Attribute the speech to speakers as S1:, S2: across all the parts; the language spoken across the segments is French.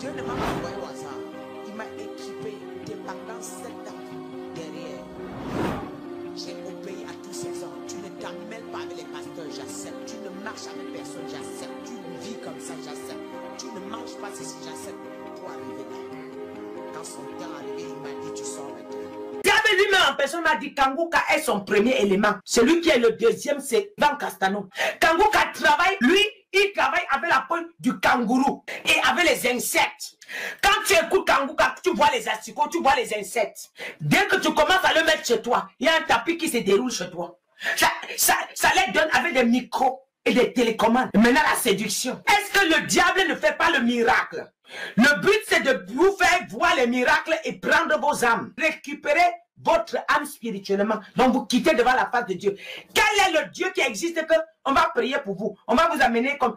S1: Dieu ne m'a pas envoyé au hasard. Il m'a équipé pendant 7 ans derrière. J'ai obéi à tous ces ordres. Tu ne t'emmêles pas avec les pasteurs, j'accepte. Tu ne marches avec personne, j'accepte. Tu vis comme ça, j'accepte. Tu ne manges pas ceci, j'accepte. Pour arriver là. Quand son temps est arrivé, il m'a dit tu sors maintenant.
S2: Diable lui-même en personne m'a dit Kangouka est son premier élément. Celui qui est le deuxième, c'est Ivan Castano. Kangouka travaille, lui, il travaille avec la peau du kangourou et avec les insectes. Quand tu écoutes Kangouka, tu vois les asticots, tu vois les insectes. Dès que tu commences à le mettre chez toi, il y a un tapis qui se déroule chez toi. Ça les donne avec des micros et des télécommandes. Maintenant, la séduction. Est-ce que le diable ne fait pas le miracle? Le but, c'est de vous faire voir les miracles et prendre vos âmes. Récupérer votre âme spirituellement. Donc, vous quittez devant la face de Dieu. Quel est le Dieu qui existe que on va prier pour vous? On va vous amener comme...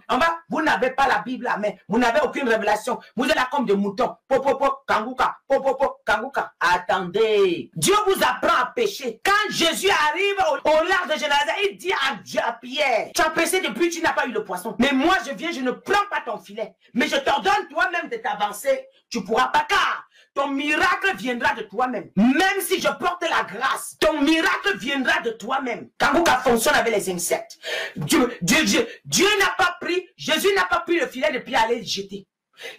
S2: vous n'avez pas la Bible à main. Vous n'avez aucune révélation. Vous êtes là comme des moutons. Popopo, Kangouka. Popopo, Kangouka. Attendez. Dieu vous apprend à pécher. Quand Jésus arrive au large de Génézareth, il dit à Pierre, tu as péché depuis, tu n'as pas eu le poisson. Mais moi, je viens, je ne prends pas ton filet. Mais je t'ordonne toi-même de t'avancer. Tu ne pourras pas car ton miracle viendra de toi-même. Même si je porte la grâce, ton miracle viendra de toi-même. Kangouka fonctionne avec les insectes. Dieu n'a pas pris, Jésus n'a pas pris le filet de Pierre à aller le jeter.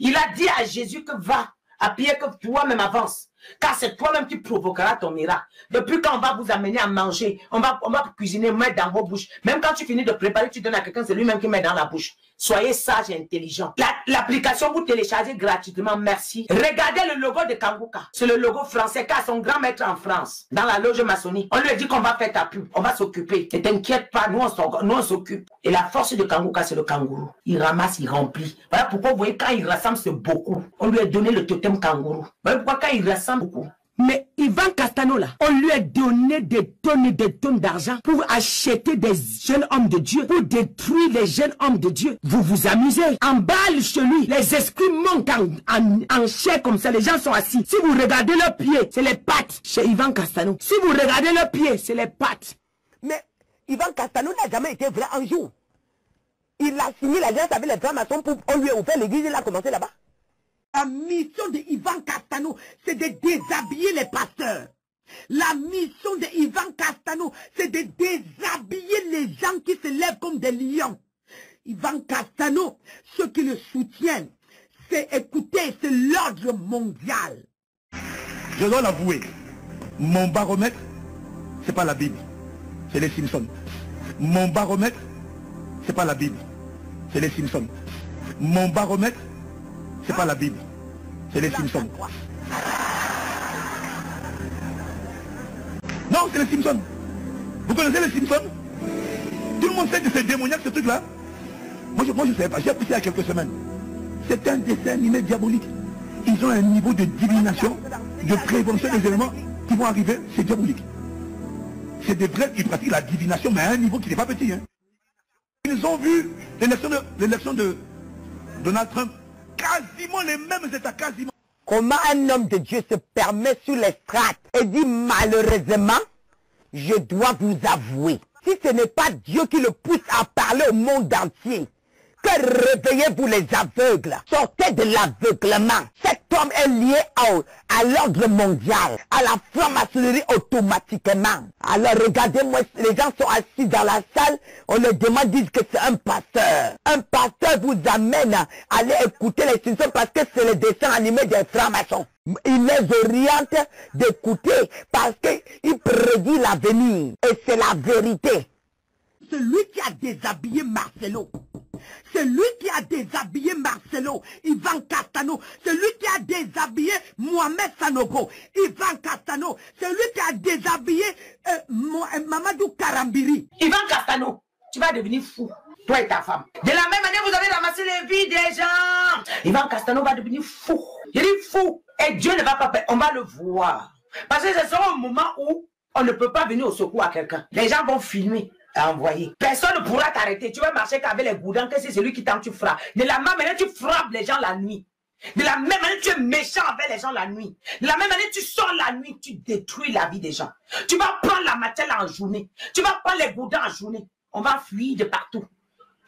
S2: Il a dit à Jésus que va, à Pierre que toi-même avance. Car c'est toi-même qui provoquera ton miracle. Depuis quand on va vous amener à manger, on va cuisiner, mettre dans vos bouches. Même quand tu finis de préparer, tu donnes à quelqu'un, c'est lui-même qui met dans la bouche. Soyez sage et intelligent. L'application, vous téléchargez gratuitement, merci. Regardez le logo de Kangouka. C'est le logo français, car son grand maître en France, dans la loge maçonnique. On lui a dit qu'on va faire ta pub, on va s'occuper. Ne t'inquiète pas, nous on s'occupe. Et la force de Kangouka, c'est le kangourou. Il ramasse, il remplit. Voilà pourquoi vous voyez, quand il rassemble, c'est beaucoup. On lui a donné le totem kangourou. Voilà pourquoi quand il rassemble beaucoup. Mais Ivan Castano là, on lui a donné des tonnes d'argent pour acheter des jeunes hommes de Dieu, pour détruire les jeunes hommes de Dieu. Vous vous amusez. En balle chez lui, les esprits montent en chair comme ça, les gens sont assis. Si vous regardez leurs pieds, c'est les pattes chez Ivan Castano. Si vous regardez leurs pieds, c'est les pattes.
S3: Mais Ivan Castano n'a jamais été vrai un jour. Il a signé l'alliance avec les francs-maçons pour on lui a ouvert l'église, il a commencé là-bas. La mission de Ivan Castano, c'est de déshabiller les pasteurs. La mission de Ivan Castano, c'est de déshabiller les gens qui se lèvent comme des lions. Ivan Castano, ceux qui le soutiennent, c'est écouter, c'est l'ordre mondial.
S4: Je dois l'avouer, mon baromètre, c'est pas la Bible, c'est les Simpsons. Mon baromètre, c'est pas la Bible, c'est les Simpsons. Mon baromètre, c'est pas la Bible, c'est les Simpsons. Non, c'est les Simpsons. Vous connaissez les Simpsons? Tout le monde sait que c'est démoniaque ce truc-là. Moi je ne savais pas, j'ai appris ça il y a quelques semaines. C'est un dessin animé diabolique. Ils ont un niveau de divination, de prévention des éléments qui vont arriver, c'est diabolique. C'est des vrais qui pratiquent la divination, mais à un niveau qui n'est pas petit. Hein. Ils ont vu l'élection de Donald Trump. Quasiment les mêmes états, quasiment.
S3: Comment un homme de Dieu se permet sur les strates et dit malheureusement, je dois vous avouer, si ce n'est pas Dieu qui le pousse à parler au monde entier, que réveillez-vous les aveugles, sortez de l'aveuglement. Cet homme est lié à l'ordre mondial, à la franc-maçonnerie automatiquement. Alors regardez-moi, les gens sont assis dans la salle, on leur demande, disent que c'est un pasteur. Un pasteur vous amène à aller écouter les chansons parce que c'est le dessin animé des francs-maçons. Il les oriente d'écouter parce qu'il prédit l'avenir et c'est la vérité.
S5: Celui qui a déshabillé Marcelo, celui qui a déshabillé Marcelo, Ivan Castano, celui qui a déshabillé Mohamed Sanogo, Ivan Castano, celui qui a déshabillé Mamadou Karambiri.
S2: Ivan Castano, tu vas devenir fou, toi et ta femme. De la même manière, vous avez ramassé les vies des gens. Ivan Castano va devenir fou. Il est fou. Et Dieu ne va pas faire, on va le voir. Parce que ce sera un moment où on ne peut pas venir au secours à quelqu'un. Les gens vont filmer. À envoyer. Personne ne pourra t'arrêter. Tu vas marcher qu'avec les goudins, que c'est celui qui tente, tu frappes. De la même manière, tu frappes les gens la nuit. De la même manière, tu es méchant avec les gens la nuit. De la même manière, tu sors la nuit, tu détruis la vie des gens. Tu vas prendre la matière en journée. Tu vas prendre les goudins en journée. On va fuir de partout.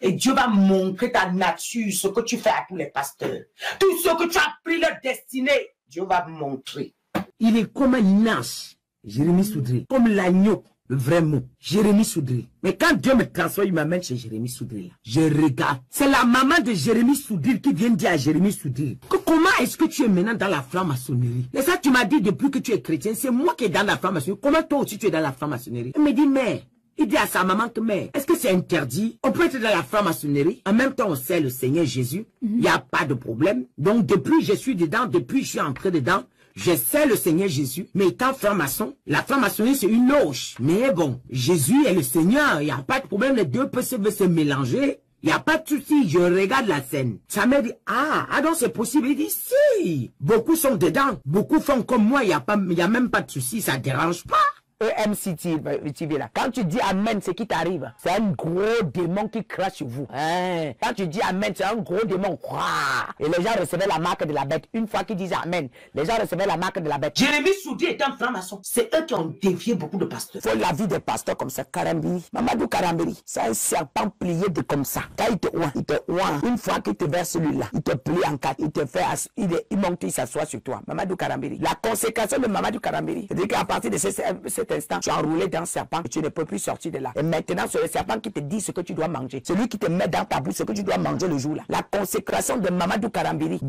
S2: Et Dieu va montrer ta nature, ce que tu fais à tous les pasteurs. Tout ce que tu as pris leur destinée, Dieu va montrer.
S6: Il est comme un ange, Jérémie Soudré, comme l'agneau, le vrai mot, Jérémie Soudré. Mais quand Dieu me transforme, il m'amène chez Jérémie Soudré. Là. Je regarde. C'est la maman de Jérémie Soudré qui vient dire à Jérémie Soudré que comment est-ce que tu es maintenant dans la franc-maçonnerie. Et ça, tu m'as dit depuis que tu es chrétien, c'est moi qui est dans la franc-maçonnerie. Comment toi aussi tu es dans la franc-maçonnerie? Elle me dit, mais... Il dit à sa maman que, mais, est-ce que c'est interdit? On peut être dans la franc-maçonnerie. En même temps, on sait le Seigneur Jésus. Il n'y a pas de problème. Donc, depuis, je suis dedans. Depuis, je suis entré dedans. Je sais le Seigneur Jésus. Mais étant franc-maçon, la franc-maçonnerie, c'est une loge. Mais bon, Jésus est le Seigneur. Il n'y a pas de problème. Les deux peuvent se mélanger. Il n'y a pas de souci. Je regarde la scène. Ça m'a dit, ah donc c'est possible. Il dit, si. Beaucoup sont dedans. Beaucoup font comme moi. Il n'y a même pas de souci. Ça ne dérange pas.
S3: EMC TV là. Quand tu dis Amen, c'est qui t'arrive. C'est un gros démon qui crache sur vous. Hein? Quand tu dis Amen, c'est un gros démon. Et les gens recevaient la marque de la bête. Une fois qu'ils disent Amen, les gens recevaient la marque de la bête.
S2: Jérémie Soudré est un franc-maçon. C'est eux qui ont dévié beaucoup de pasteurs.
S3: Faut la vie des pasteurs comme ça. Karambiri. Mamadou Karambiri. C'est un serpent plié de comme ça. Quand il te oint. Une fois qu'il te verse celui-là, il te plie en quatre. Il te fait, il monte, il s'assoit sur toi. Mamadou Karambiri. La consécration de Mamadou Karambiri. C'est-à-dire qu'à partir de cet instant, tu es enroulé dans le serpent et tu ne peux plus sortir de là. Et maintenant, c'est le serpent qui te dit ce que tu dois manger. Celui qui te met dans ta bouche ce que tu dois manger le jour-là. La consécration de Mamadou Karambiri.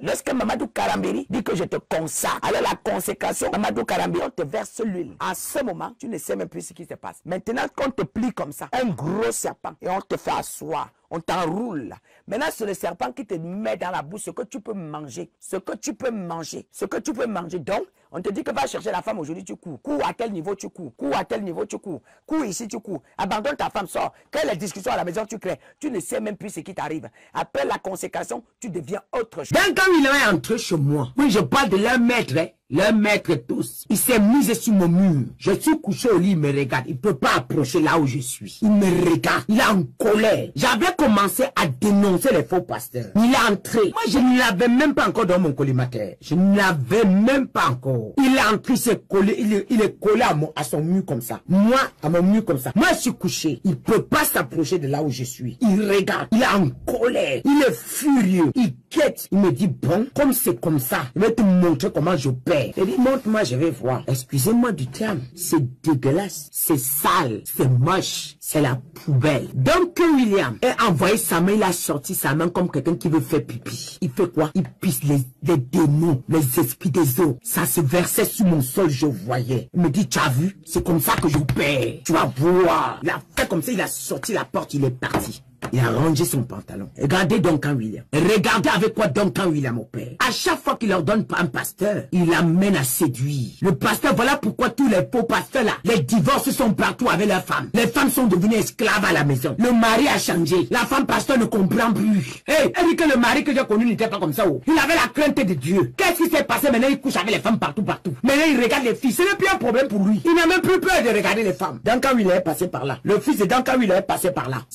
S3: Lorsque Mamadou Karambiri dit que je te consacre, alors la consécration, Mamadou Karambiri, on te verse l'huile. À ce moment, tu ne sais même plus ce qui se passe. Maintenant, qu'on te plie comme ça, un gros serpent, et on te fait asseoir. On t'enroule. Maintenant, c'est le serpent qui te met dans la bouche ce que tu peux manger. Ce que tu peux manger. Ce que tu peux manger. Donc, on te dit que va chercher la femme aujourd'hui, tu cours. Cours à tel niveau, tu cours. Cours à tel niveau, tu cours. Cours ici, tu cours. Abandonne ta femme, sors. Quelle est la discussion à la maison, tu crées. Tu ne sais même plus ce qui t'arrive. Après la consécration, tu deviens autre chose.
S6: Quand il est entré chez moi, oui, je parle de leur maître, hein. Leur maître tous, il s'est mis sur mon mur. Je suis couché au lit, il me regarde. Il ne peut pas approcher là où je suis. Il me regarde. Il est en colère. J'avais commencé à dénoncer les faux pasteurs. Il est entré. Moi, je ne l'avais même pas encore dans mon collimateur. Je ne l'avais même pas encore. Il est entré, il s'est collé. Il est collé à son mur comme ça. Moi, à mon mur comme ça. Moi, je suis couché. Il ne peut pas s'approcher de là où je suis. Il regarde. Il est en colère. Il est furieux. Il quête. Il me dit, bon, comme c'est comme ça, je vais te montrer comment j'opère. Il dit, montre-moi, je vais voir. Excusez-moi du terme. C'est dégueulasse. C'est sale. C'est moche. C'est la poubelle. Donc, William a envoyé sa main, il a sorti sa main comme quelqu'un qui veut faire pipi. Il fait quoi? Il pisse les démons, les esprits des eaux. Ça se versait sur mon sol, je voyais. Il me dit, tu as vu? C'est comme ça que j'opère. Tu vas voir. Il a fait comme ça, il a sorti la porte, il est parti. Il a rangé son pantalon. Regardez Duncan William. Regardez avec quoi Duncan William opère. À chaque fois qu'il leur donne un pasteur, il l'amène à séduire. Le pasteur, voilà pourquoi tous les faux pasteurs là, les divorces sont partout avec leurs femmes. Les femmes sont devenues esclaves à la maison. Le mari a changé. La femme pasteur ne comprend plus. Hey, elle dit que le mari que j'ai connu n'était pas comme ça. Oh. Il avait la crainte de Dieu. Qu'est-ce qui s'est passé maintenant? Il couche avec les femmes partout. Maintenant il regarde les filles. Ce n'est plus un problème pour lui. Il n'a même plus peur de regarder les femmes. Duncan William est passé par là. Le fils de Duncan William est passé par là.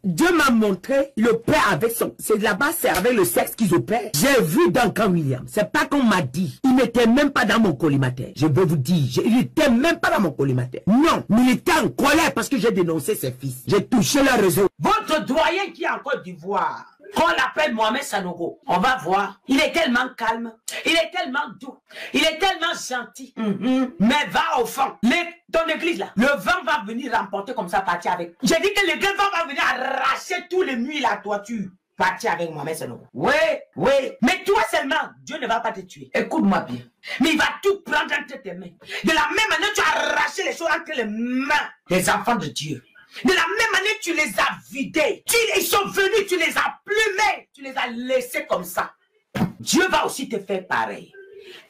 S6: Dieu m'a montré le père avec son... C'est là-bas, c'est avec le sexe qu'ils opèrent. J'ai vu Duncan William. C'est pas qu'on m'a dit. Il n'était même pas dans mon collimateur. Je veux vous dire, il n'était même pas dans mon collimateur. Non, mais il était en colère parce que j'ai dénoncé ses fils. J'ai touché leur réseau.
S2: Votre doyen qui est en Côte d'Ivoire, qu'on l'appelle Mohamed Sanogo, on va voir. Il est tellement calme, il est tellement doux, il est tellement gentil. Mais va au fond. Ton église là, le vent va venir remporter comme ça, partir avec. J'ai dit que le vent va venir arracher tous les murs à la toiture. Partir avec Mohamed Sanogo. Oui. Mais toi seulement, Dieu ne va pas te tuer. Écoute-moi bien. Mais il va tout prendre entre tes mains. De la même manière, tu as arraché les choses entre les mains des enfants de Dieu. De la même manière, tu les as vidés. Ils sont venus, tu les as plumés. Tu les as laissés comme ça. Dieu va aussi te faire pareil.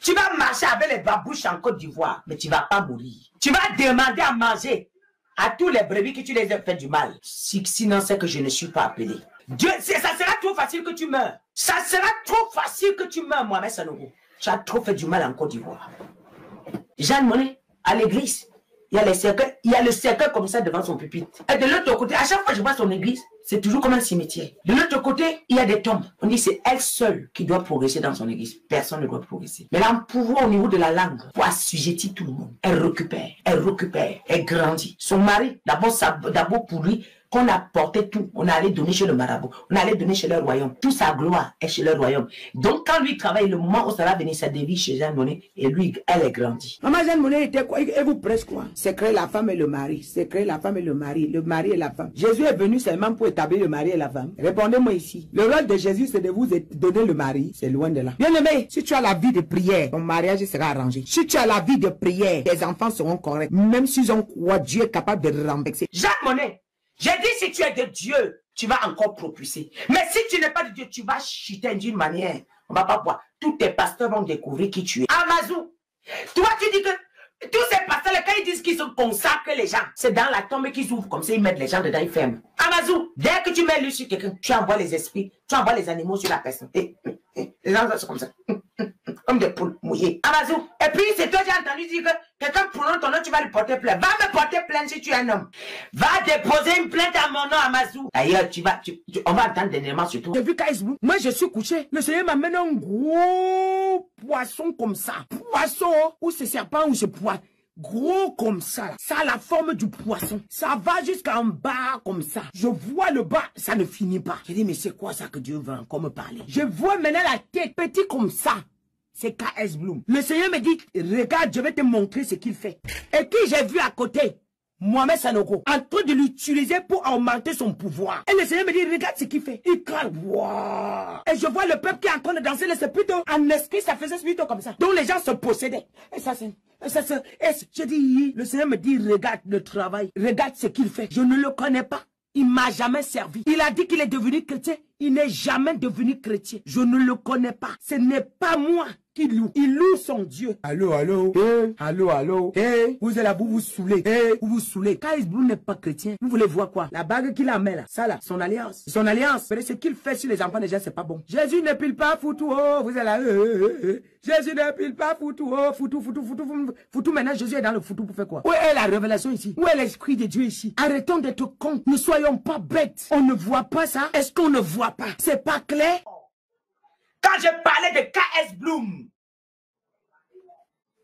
S2: Tu vas marcher avec les babouches en Côte d'Ivoire, mais tu ne vas pas mourir. Tu vas demander à manger à tous les brebis que tu les as fait du mal. Sinon, c'est que je ne suis pas appelé. Dieu, ça sera trop facile que tu meurs. Ça sera trop facile que tu meurs, Mohamed Sanogo. Tu as trop fait du mal en Côte d'Ivoire. Jeanne Monnet, à l'église, il y a le cercueil comme ça devant son pupitre. Et de l'autre côté, à chaque fois que je vois son église, c'est toujours comme un cimetière. De l'autre côté, il y a des tombes. On dit c'est elle seule qui doit progresser dans son église. Personne ne doit progresser. Mais elle a un pouvoir au niveau de la langue pour assujettir tout le monde. Elle récupère, elle grandit. Son mari, d'abord pour lui, qu'on a porté tout, on allait donner chez le marabout, on allait donner chez le royaume. Toute sa gloire est chez le royaume. Donc quand lui travaille, le moment où ça va venir, ça dévie chez Jeanne Monnet et lui, elle est grandie.
S6: Maman Jeanne Monnet était quoi? Et vous presse quoi? C'est créer la femme et le mari. C'est créer la femme et le mari et la femme. Jésus est venu seulement pour établir le mari et la femme. Répondez-moi ici. Le rôle de Jésus, c'est de vous donner le mari. C'est loin de là. Bien aimé, si tu as la vie de prière, ton mariage sera arrangé. Si tu as la vie de prière, tes enfants seront corrects. Même s'ils ont quoi, Dieu est capable de renverser.
S2: Jeanne Monnet, j'ai dit si tu es de Dieu, tu vas encore propulser. Mais si tu n'es pas de Dieu, tu vas chuter d'une manière. On ne va pas voir. Tous tes pasteurs vont découvrir qui tu es. Amazou, toi tu dis que tous ces pasteurs, quand ils disent qu'ils sont consacrent les gens, c'est dans la tombe qu'ils ouvrent comme ça, ils mettent les gens dedans, ils ferment. Amazou, dès que tu mets lui sur quelqu'un, tu envoies les esprits, tu envoies les animaux sur la personne. Et les gens sont comme ça. Comme des poules mouillées. Amazou. Et puis, c'est toi qui as entendu dire que quelqu'un prononce ton nom, tu vas lui porter plainte. Va me porter plainte si tu es un homme. Va déposer une plainte à mon nom, Amazou. D'ailleurs, on va entendre dernièrement sur tout.
S6: J'ai vu Facebook. Moi, je suis couché. Le Seigneur m'amène un gros poisson comme ça. Poisson, ou c'est serpent, ou c'est poisson. Gros comme ça, là. Ça a la forme du poisson. Ça va jusqu'en bas comme ça. Je vois le bas, ça ne finit pas. Je dis, mais c'est quoi ça que Dieu veut encore me parler? Je vois maintenant la tête petit comme ça. C'est KS Bloom. Le Seigneur me dit, regarde, je vais te montrer ce qu'il fait. Et qui j'ai vu à côté? Mohamed Sanoko, en train de l'utiliser pour augmenter son pouvoir. Et le Seigneur me dit, regarde ce qu'il fait. Il crie, waouh. Et je vois le peuple qui est en train de danser, c'est plutôt en esprit, ça faisait plutôt comme ça. Donc les gens se possédaient. Et ça, c'est... je dis, le Seigneur me dit, regarde le travail, regarde ce qu'il fait. Je ne le connais pas. Il m'a jamais servi. Il a dit qu'il est devenu chrétien. Il n'est jamais devenu chrétien. Je ne le connais pas. Ce n'est pas moi qui loue. Il loue son Dieu. Allô, allô. Allô. Vous êtes là, vous vous saoulez. Vous vous saoulez. KS Bloom n'est pas chrétien. Vous voulez voir quoi? La bague qu'il a mis là. Ça là, son alliance. Son alliance. Mais ce qu'il fait sur les enfants déjà, c'est pas bon. Jésus ne pile pas foutu. Oh, vous êtes là. Jésus ne pile pas foutu. Oh, foutu. Maintenant, Jésus est dans le foutu pour faire quoi? Où est la révélation ici? Où est l'esprit de Dieu ici? Arrêtons d'être cons. Ne soyons pas bêtes. On ne voit pas ça. Est-ce qu'on ne voit pas? C'est pas clair?
S2: Quand je parlais de KS Bloom,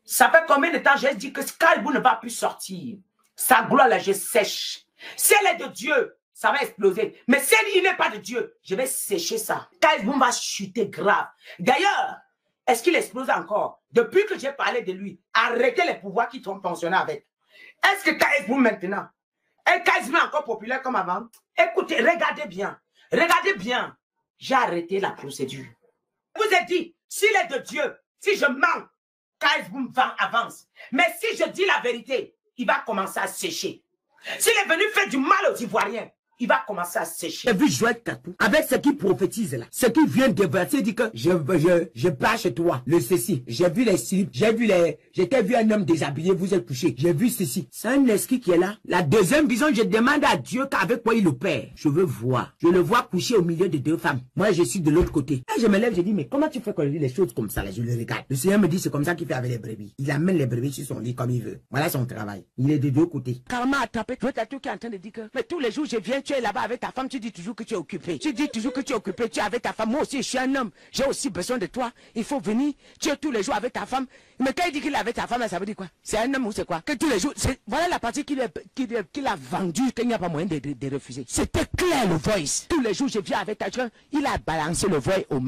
S2: ça fait combien de temps j'ai dit que KS Bloom ne va plus sortir? Sa gloire là, je sèche. Si elle est de Dieu, ça va exploser. Mais si il n'est pas de Dieu, je vais sécher ça. KS Bloom va chuter grave. D'ailleurs, est-ce qu'il explose encore? Depuis que j'ai parlé de lui, arrêtez les pouvoirs qui sont pensionnés avec. Est-ce que KS Bloom maintenant, est KS Bloom encore populaire comme avant? Écoutez, regardez bien. Regardez bien. J'ai arrêté la procédure. Je vous ai dit, s'il est de Dieu, si je mens, KS Bloom avance. Mais si je dis la vérité, il va commencer à sécher. S'il est venu faire du mal aux Ivoiriens, il va commencer à sécher.
S6: J'ai vu Joël Katou avec ce qu'il prophétise là. Ce qu'il vient de verser, il dit que je pars chez toi. Le ceci. J'ai vu les signes. J'étais vu un homme déshabillé, vous êtes couché. J'ai vu ceci. C'est un esprit qui est là. La deuxième vision, je demande à Dieu qu'avec quoi il opère. Je veux voir. Je le vois couché au milieu de deux femmes. Moi, je suis de l'autre côté. Et je me lève, je dis, mais comment tu fais les choses comme ça là? Je le regarde. Le Seigneur me dit, c'est comme ça qu'il fait avec les brebis. Il amène les brebis sur son lit comme il veut. Voilà son travail. Il est de deux côtés. Karma a tapé. Joël Katou qui est en train de dire que, mais tous les jours, je viens, tu es là-bas avec ta femme, tu dis toujours que tu es occupé. Tu dis toujours que tu es occupé, tu es avec ta femme. Moi aussi, je suis un homme. J'ai aussi besoin de toi. Il faut venir. Tu es tous les jours avec ta femme. Mais quand il dit qu'il est avec ta femme, ça veut dire quoi? C'est un homme ou c'est quoi? Que tous les jours, voilà la partie qu'il a vendue, qu'il n'y a pas moyen de refuser. C'était clair le voice. Tous les jours, je viens avec ta femme. Il a balancé le voice au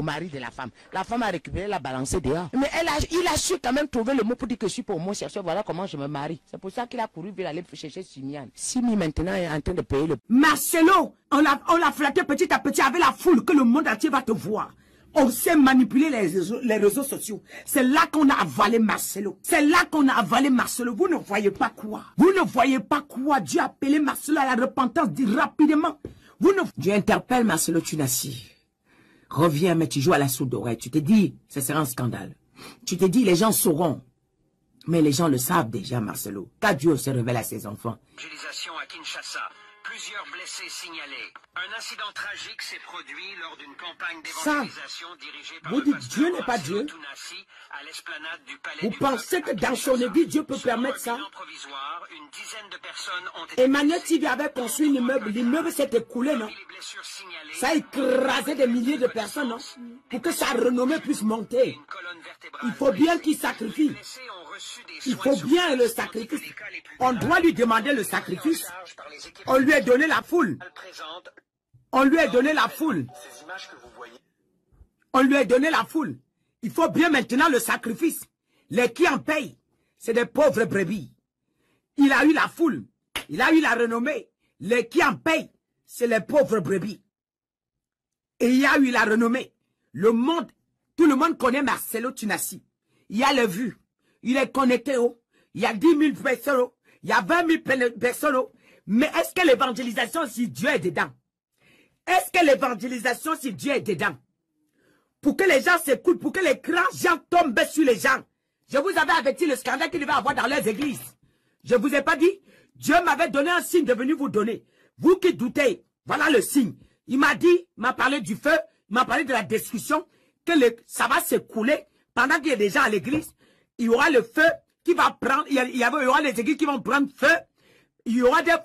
S6: mari de la femme. La femme a récupéré, l'a balancé dehors. Mais il a su quand même trouver le mot pour dire que je suis pour mon chercheur. Voilà comment je me marie. C'est pour ça qu'il a couru vers aller chercher Simian. Simi maintenant est en train de payer le... Marcelo, on l'a flatté petit à petit avec la foule que le monde entier va te voir. On sait manipuler les réseaux sociaux. C'est là qu'on a avalé Marcelo. C'est là qu'on a avalé Marcelo. Vous ne voyez pas quoi? Vous ne voyez pas quoi? Dieu a appelé Marcelo à la repentance, dit rapidement. Dieu interpelle Marcelo Tunassi. Reviens, mais tu joues à la sourde oreille. Tu te dis, ce sera un scandale. Tu te dis, les gens sauront. Mais les gens le savent déjà, Marcelo. Car Dieu se révèle à ses enfants.
S7: Utilisation à Kinshasa. Plusieurs blessés signalés. Un incident tragique s'est produit lors d'une campagne d'évangélisation dirigée par
S6: vous
S7: le
S6: dites
S7: pasteur
S6: Dieu n'est pas
S7: Marcelo
S6: Dieu.
S7: Tounassi à l'esplanade du palais
S6: Vous
S7: du
S6: pensez
S7: peuple
S6: que
S7: à
S6: dans son
S7: Kinshasa.
S6: église, Dieu peut
S7: Selon
S6: permettre
S7: un
S6: ça?
S7: bilan provisoire, une dizaine de personnes ont été
S6: Emmanuel
S7: blessées.
S6: TV avait construit l'immeuble. L'immeuble s'est écoulé, non?
S7: Parmi les blessures signalées,
S6: Ça a écrasé des milliers de personnes, non? Pour que sa renommée puisse monter.
S7: une colonne vertébrale
S6: Il faut bien
S7: blessée.
S6: qu'il sacrifie.
S7: Les blessés ont reçu des
S6: Il
S7: soins
S6: faut
S7: sur
S6: bien le
S7: place, tandis que
S6: sacrifice.
S7: les cas les plus
S6: On
S7: graves
S6: doit lui demander le sacrifice.
S7: en charge par les équipes
S6: On lui a donné la foule.
S7: présentes.
S6: On lui a donné la foule.
S7: Ces images que vous voyez.
S6: On lui a donné la foule. Il faut bien maintenant le sacrifice. Les qui en payent, c'est des pauvres brebis. Il a eu la foule. Il a eu la renommée. Les qui en payent, c'est les pauvres brebis. Et il y a eu la renommée. Le monde, tout le monde connaît Marcelo Tounassi. Il y a les vues. Il est connecté. Il y a 10 000 personnes. Il y a 20 000 personnes. Mais est-ce que l'évangélisation, si Dieu est dedans? Est-ce que l'évangélisation, si Dieu est dedans? Pour que les gens s'écoutent, pour que les grands gens tombent sur les gens. Je vous avais averti le scandale qu'il va avoir dans les églises. Je vous ai pas dit? Dieu m'avait donné un signe de venir vous donner. Vous qui doutez, voilà le signe. Il m'a dit, il m'a parlé du feu, il m'a parlé de la destruction, que ça va s'écouler. Pendant qu'il y a des gens à l'église, il y aura le feu qui va prendre, il y aura les églises qui vont prendre feu. Il y aura des...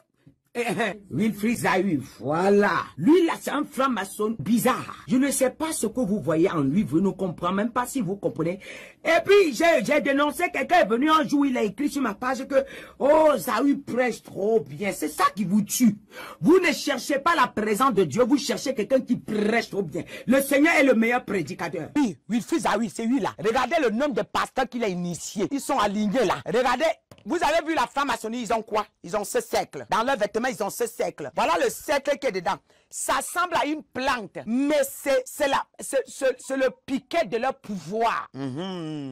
S6: Wilfried Zaïu, voilà. Lui là, c'est un franc-maçon bizarre. Je ne sais pas ce que vous voyez en lui, vous ne comprenez même pas si vous comprenez. Et puis, j'ai dénoncé, quelqu'un est venu un jour, il a écrit sur ma page que, oh, Zaïu prêche trop bien. C'est ça qui vous tue. Vous ne cherchez pas la présence de Dieu, vous cherchez quelqu'un qui prêche trop bien. Le Seigneur est le meilleur prédicateur. Oui, Wilfried Zaïu, c'est lui là. Regardez le nombre de pasteurs qu'il a initiés. Ils sont alignés là. Regardez. Vous avez vu la franc-maçonnerie, ils ont quoi? Ils ont ce cercle. Dans leurs vêtements, ils ont ce cercle. Voilà le cercle qui est dedans. Ça ressemble à une plante, mais c'est le piquet de leur pouvoir.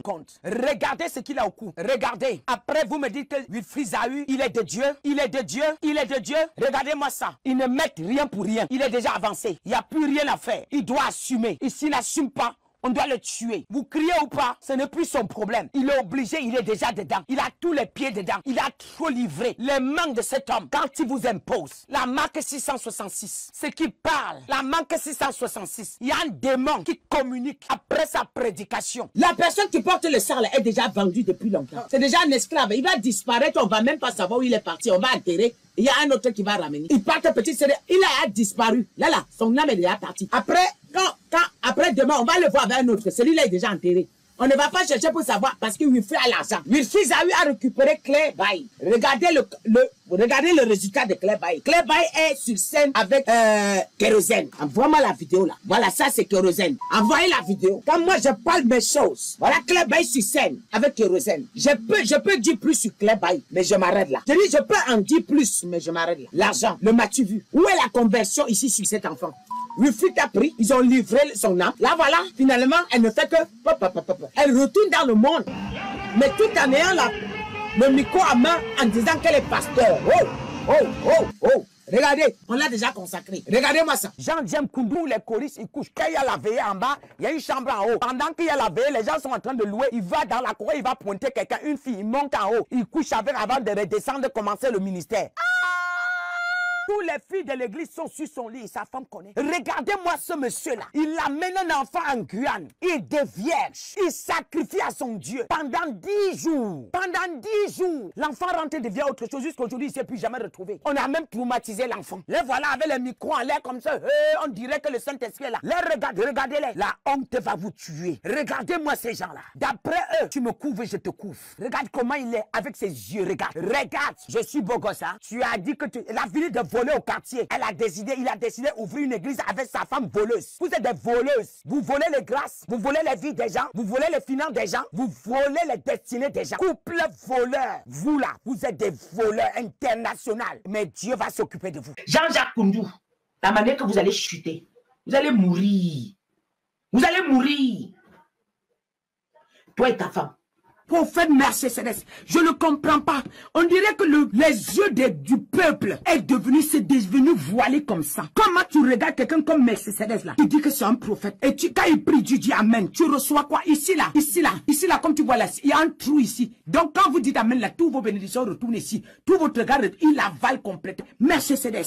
S6: Compte. Regardez ce qu'il a au cou. Regardez. Après, vous me dites que Wilfried Zaïu, il est de Dieu. Il est de Dieu. Il est de Dieu. Regardez-moi ça. Ils ne mettent rien pour rien. Il est déjà avancé. Il n'y a plus rien à faire. Il doit assumer. Et s'il n'assume pas, on doit le tuer. Vous criez ou pas, ce n'est plus son problème. Il est obligé, il est déjà dedans. Il a tous les pieds dedans. Il a trop livré. Les mains de cet homme, quand il vous impose, la marque 666, ce qui parle, la marque 666, il y a un démon qui communique après sa prédication. La personne qui porte le sang est déjà vendue depuis longtemps. C'est déjà un esclave. Il va disparaître, on va même pas savoir où il est parti. On va enterrer. Il y a un autre qui va ramener. Il part petit, il a disparu. Là, son âme est déjà partie. Après, après demain, on va le voir avec un autre. Celui-là est déjà enterré. On ne va pas chercher pour savoir parce qu'il lui fait à l'argent. Wilfried Zaïu a récupéré Claire Baye. Regardez le résultat de Claire Baye. Claire Baye est sur scène avec kérosène. Envoie-moi la vidéo là. Voilà, ça c'est kérosène. Envoyez la vidéo. Quand moi je parle mes choses, voilà Claire Baye sur scène avec kérosène. Je peux dire plus sur Claire Baye, mais je m'arrête là. Je dis, je peux en dire plus, mais je m'arrête là. L'argent, le m'as-tu vu? Où est la conversion ici sur cet enfant? Wilfried a pris, ils ont livré son âme. Là, voilà, finalement, elle ne fait que... Elle retourne dans le monde. Mais tout en ayant le micro à main en disant qu'elle est pasteur. Oh. Regardez, on l'a déjà consacré. Regardez-moi ça. Jean-James Koundou, les choristes, ils couchent. Quand il y a la veillée en bas, il y a une chambre en haut. Pendant qu'il y a la veillée, les gens sont en train de louer. Il va dans la cour, il va pointer quelqu'un, une fille, il monte en haut. Il couche avec avant de redescendre, commencer le ministère. Tous les filles de l'église sont sur son lit, sa femme connaît. Regardez-moi ce monsieur-là. Il amène un enfant en Guyane. Il est vierge. Il sacrifie à son Dieu pendant 10 jours. Pendant 10 jours. L'enfant rentre et devient autre chose. Jusqu'aujourd'hui, il ne s'est plus jamais retrouvé. On a même traumatisé l'enfant. Les voilà avec les micros en l'air comme ça. On dirait que le Saint-Esprit est là. Regardez-les. La honte va vous tuer. Regardez-moi ces gens-là. D'après eux, tu me couvres et je te couvre. Regarde comment il est avec ses yeux. Regarde. Je suis beau gosse. Hein? Tu as dit que tu... La fille de voler au quartier. Il a décidé d'ouvrir une église avec sa femme voleuse. Vous êtes des voleuses. Vous volez les grâces. Vous volez les vies des gens. Vous volez les finances des gens. Vous volez les destinées des gens. Couple voleur. Vous là, vous êtes des voleurs internationaux. Mais Dieu va s'occuper de vous.
S2: Jean-Jacques Koundou, la manière que vous allez chuter, vous allez mourir. Vous allez mourir. Toi et ta femme.
S6: Prophète Mercedes, je ne comprends pas. On dirait que les yeux du peuple c'est devenu voilé comme ça. Comment tu regardes quelqu'un comme Mercedes là? Tu dis que c'est un prophète. Et quand il prie, tu dis amen. Tu reçois quoi? Ici là, comme tu vois là, il y a un trou ici. Donc quand vous dites amen là, tous vos bénédictions retournent ici. Tout votre regard, il avale complètement. Mercedes,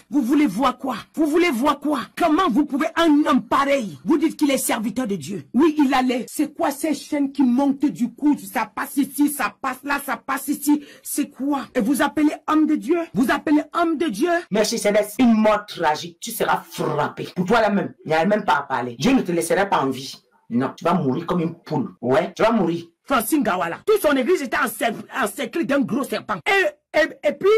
S6: vous voulez voir quoi? Vous voulez voir quoi? Comment vous pouvez un homme pareil? Vous dites qu'il est serviteur de Dieu. Oui, il allait. C'est quoi ces chaînes qui montent du cou? Ça passe ici, ça passe là, ça passe ici. C'est quoi? Et vous appelez homme de Dieu? Vous appelez homme de Dieu?
S2: Mercedes, une mort tragique, tu seras frappé. Pour toi là-même, il n'y a même pas à parler. Dieu ne te laissera pas en vie. Non, tu vas mourir comme une poule. Ouais, tu vas mourir.
S6: Francine Gawala, toute son église était encerclée d'un gros serpent. Et puis,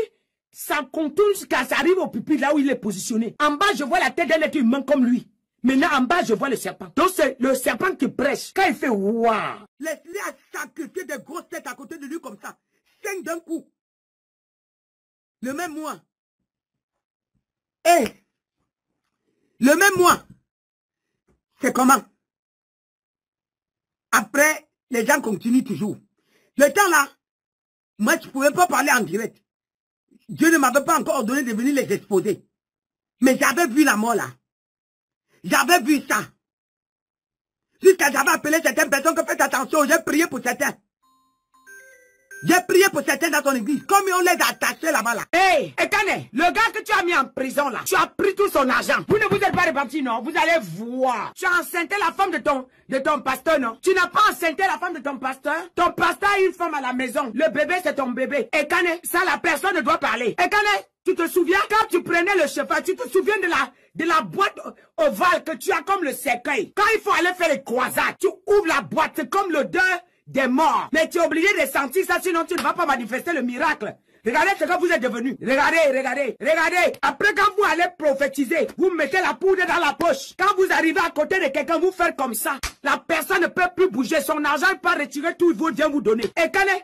S6: ça contourne jusqu'à ça arrive au pupitre là où il est positionné. En bas, je vois la tête d'un être humain comme lui. Maintenant, en bas, je vois le serpent. Donc, c'est le serpent qui prêche. Quand il fait waouh.
S5: Laisse-les à sacrifier des grosses têtes à côté de lui comme ça. 5 d'un coup. Le même mois. Le même mois. C'est comment? Après, les gens continuent toujours. Le temps là, moi, je ne pouvais pas parler en direct. Dieu ne m'avait pas encore ordonné de venir les exposer. Mais j'avais vu la mort là. J'avais vu ça. Jusqu'à j'avais appelé certaines personnes que faites attention, j'ai prié pour certains. J'ai prié pour certains dans ton église, comme on les a attachés là-bas là.
S6: Hey, Ekane, le gars que tu as mis en prison là, tu as pris tout son argent. Vous ne vous êtes pas répartis, non? Vous allez voir. Tu as enceinté la femme de ton pasteur, non? Tu n'as pas enceinté la femme de ton pasteur? Ton pasteur a une femme à la maison. Le bébé, c'est ton bébé. Ekane, ça la personne ne doit parler. Ekane, tu te souviens quand tu prenais le cheval, tu te souviens de la boîte ovale que tu as comme le cercueil. Quand il faut aller faire les croisades, tu ouvres la boîte, c'est comme l'odeur des morts. Mais tu es obligé de sentir ça, sinon tu ne vas pas manifester le miracle. Regardez ce que vous êtes devenu. Regardez. Après, quand vous allez prophétiser, vous mettez la poudre dans la poche. Quand vous arrivez à côté de quelqu'un, vous faites comme ça. La personne ne peut plus bouger. Son argent, il peut retirer tout, il vaut Dieu vous donner. Ekane,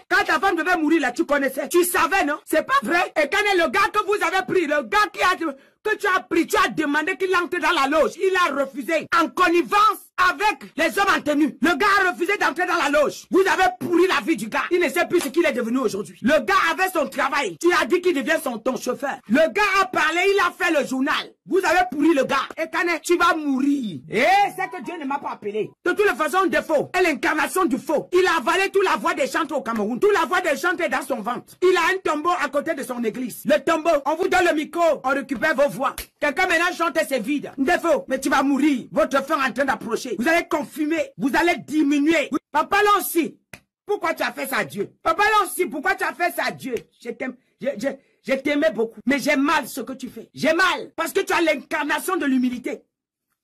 S6: quand ta femme devait mourir là, tu connaissais. Tu savais, non? C'est pas vrai. Ekane, le gars que vous avez pris, le gars que tu as pris, tu as demandé qu'il entre dans la loge. Il a refusé. En connivence avec les hommes en tenue. Le gars a refusé d'entrer dans la loge. Vous avez pourri la vie du gars. Il ne sait plus ce qu'il est devenu aujourd'hui. Le gars avait son travail. Tu as dit qu'il devient ton chauffeur. Le gars a parlé, il a fait le journal. Vous avez pourri le gars. Et Kane, tu vas mourir. C'est que Dieu ne m'a pas appelé. De toutes les façons, défaut est l'incarnation du faux. Il a avalé toute la voix des chantres au Cameroun. Toute la voix des chantres est dans son ventre. Il a un tombeau à côté de son église. Le tombeau, on vous donne le micro, on récupère vos voix. Quelqu'un maintenant chante, c'est vide. Défaut, mais tu vas mourir. Votre fin est en train d'approcher. Vous allez confumer. Vous allez diminuer. Papa Lancy, pourquoi tu as fait ça à Dieu? Papa Lancy, pourquoi tu as fait ça à Dieu? Je t'aimais beaucoup. Mais j'ai mal ce que tu fais. J'ai mal. Parce que tu as l'incarnation de l'humilité.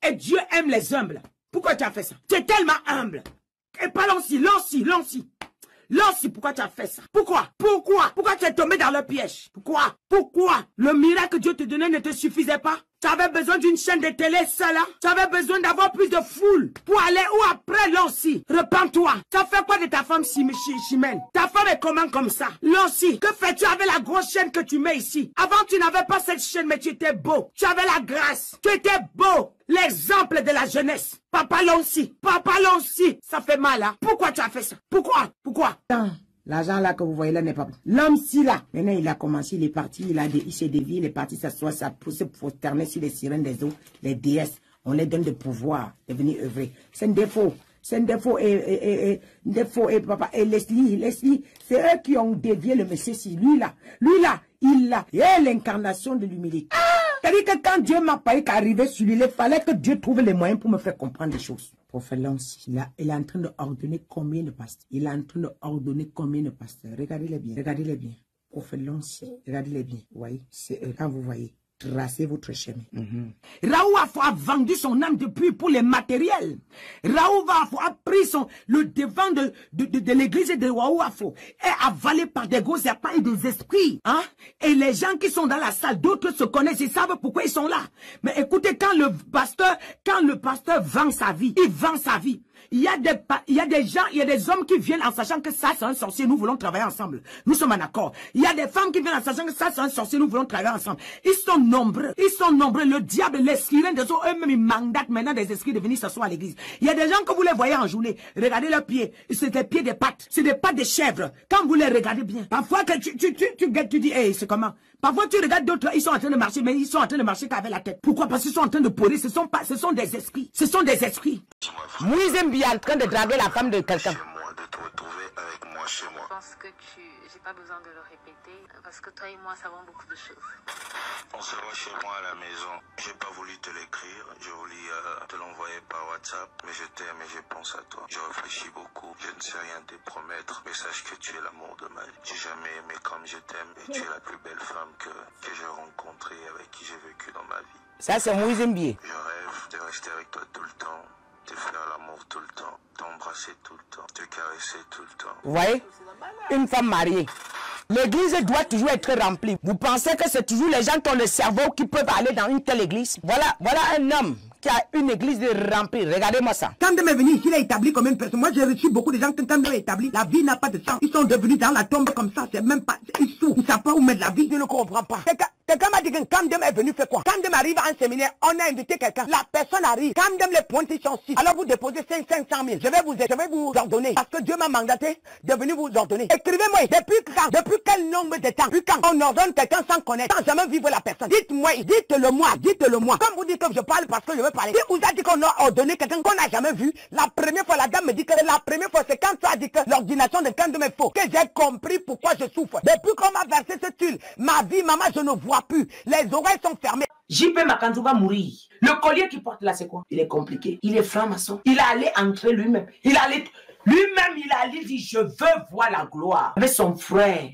S6: Et Dieu aime les humbles. Pourquoi tu as fait ça? Tu es tellement humble. Et pas Lancy, pourquoi tu as fait ça? Pourquoi tu es tombé dans le piège? Pourquoi le miracle que Dieu te donnait ne te suffisait pas? Tu avais besoin d'une chaîne de télé seule, hein? Tu avais besoin d'avoir plus de foule pour aller où après Lancy? Repends-toi. Tu as fait quoi de ta femme Chimène? Ta femme est comment comme ça? Lancy, que fais-tu avec la grosse chaîne que tu mets ici? Avant, tu n'avais pas cette chaîne, mais tu étais beau. Tu avais la grâce. Tu étais beau. L'exemple de la jeunesse. Papa Lancy, ça fait mal, hein? Pourquoi tu as fait ça? Pourquoi?
S2: L'argent là que vous voyez là n'est pas... L'homme si là, maintenant il a commencé, il est parti, il s'est dévié, il est parti s'asseoir, ça pousse pour terminer sur les sirènes des eaux, les déesses. On les donne de pouvoir de venir œuvrer. C'est un défaut. Et papa, et Leslie, c'est eux qui ont dévié le monsieur si. Lui là, il a l'incarnation de l'humilité. C'est-à-dire que quand Dieu m'a parlé qu'arriver sur lui, il fallait que Dieu trouve les moyens pour me faire comprendre des choses. Prophète Lancy, il est en train d'ordonner combien de pasteurs? Regardez-les bien. Prophète Lancy, regardez-les bien. Vous voyez, c'est eux. Quand vous voyez, tracez votre chemin.
S6: Raouf a vendu son âme depuis pour les matériels. Raouf a pris le devant de l'église de Waouafo et avalé par des gros serpents et des esprits. Hein? Et les gens qui sont dans la salle, d'autres se connaissent, ils savent pourquoi ils sont là. Mais écoutez, quand le pasteur vend sa vie, il vend sa vie. Il y a des gens, il y a des hommes qui viennent en sachant que ça c'est un sorcier, nous voulons travailler ensemble. Nous sommes en accord. Il y a des femmes qui viennent en sachant que ça c'est un sorcier, nous voulons travailler ensemble. Ils sont nombreux. Ils sont nombreux. Le diable, les sirènes de sont eux-mêmes, ils mandatent maintenant des esprits de venir s'asseoir à l'église. Il y a des gens que vous les voyez en journée. Regardez leurs pieds. C'est des pieds de pattes. C'est des pattes de chèvre. Quand vous les regardez bien. Parfois que tu dis, hey, c'est comment? Parfois tu regardes d'autres, ils sont en train de marcher, mais ils sont en train de marcher qu'avec la tête. Pourquoi? Parce qu'ils sont en train de porer. Ce sont des esprits. Ce sont des esprits.
S3: Moïse Mbia en train de draguer la femme de quelqu'un.
S7: De te retrouver avec moi chez moi.
S8: Je pense que j'ai pas besoin de le répéter parce que toi et moi savons beaucoup de choses.
S7: On se voit chez moi à la maison. J'ai pas voulu te l'écrire, j'ai voulu te l'envoyer par WhatsApp, mais je t'aime et je pense à toi. Je réfléchis beaucoup, je ne sais rien te promettre, mais sache que tu es l'amour de ma vie. J'ai jamais aimé comme je t'aime et tu es la plus belle femme que j'ai rencontrée, avec qui j'ai vécu dans ma vie.
S3: Ça c'est Moïse Mbia.
S7: Je rêve de rester avec toi tout le temps, de faire l'amour tout le temps, t'embrasser tout le temps, te caresser tout le temps.
S3: Vous voyez? Une femme mariée. L'église doit toujours être remplie. Vous pensez que c'est toujours les gens qui ont le cerveau qui peuvent aller dans une telle église? Voilà un homme qui a une église remplie. Regardez-moi ça.
S5: Quand Dieu est venu ici, il a établi combien de personnes? Moi, j'ai reçu beaucoup de gens que quand Dieu est établi, la vie n'a pas de sens. Ils sont devenus dans la tombe comme ça. C'est même pas, ils souffrent. Ils ne savent pas où mettre la vie. Je ne comprends pas. Quelqu'un m'a dit que quand Dieu est venu, fait quoi? Quand Dieu arrive à un séminaire, on a invité quelqu'un. La personne arrive. Quand Dieu les pointe, ils sont 6. Alors vous déposez 500 000. Je vais vous ordonner. Parce que Dieu m'a mandaté de venir vous ordonner. Écrivez-moi. Depuis quand? Depuis quel nombre de temps? Depuis quand on ordonne quelqu'un sans connaître, sans jamais vivre la personne? Dites-moi, dites-le moi. Comme vous dites que je parle parce que je veux parler. Si vous a dit qu'on a ordonné quelqu'un qu'on n'a jamais vu, la première fois, la dame me dit que la première fois, c'est quand tu as dit que l'ordination de quand Dieu est faux, que j'ai compris pourquoi je souffre. Depuis qu'on m'a versé ce tuile, ma vie, maman, je ne vois plus. Les oreilles sont fermées.
S2: JP Makantou va mourir. Le collier qu'il porte là, c'est quoi? Il est compliqué. Il est franc-maçon. Il est allé entrer lui-même. Il a allé dire, je veux voir la gloire. Avec son frère,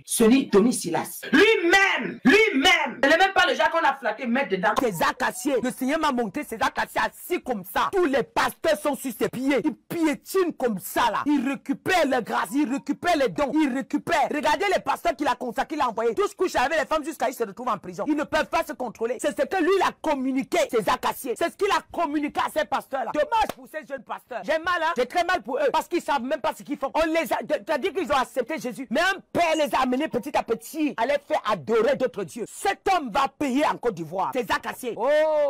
S2: Tony Silas. Lui-même. Ce n'est même pas le gens qu'on a flatté, mettre dedans.
S3: Ces acaciers, le Seigneur m'a monté ces acaciers assis comme ça. Tous les pasteurs sont sur ses pieds. Ils piétinent comme ça là. Ils récupèrent les grâces, ils récupèrent les dons, ils récupèrent. Regardez les pasteurs qu'il a consacrés, qu'il a envoyés. Tous couchent avec les femmes jusqu'à ce qu'ils se retrouvent en prison. Ils ne peuvent pas se contrôler. C'est ce que lui il a communiqué, ces acaciers. C'est ce qu'il a communiqué à ces pasteurs là. Dommage pour ces jeunes pasteurs. J'ai mal, hein. J'ai très mal pour eux. Parce qu'ils savent même pas ce qu'ils font. On les a, c'est-à-dire qu'ils ont accepté Jésus. Mais un père les a amenés petit à petit à les faire adorer d'autres dieux. Cet homme va payer en Côte d'Ivoire. Ces acaciers. Oh.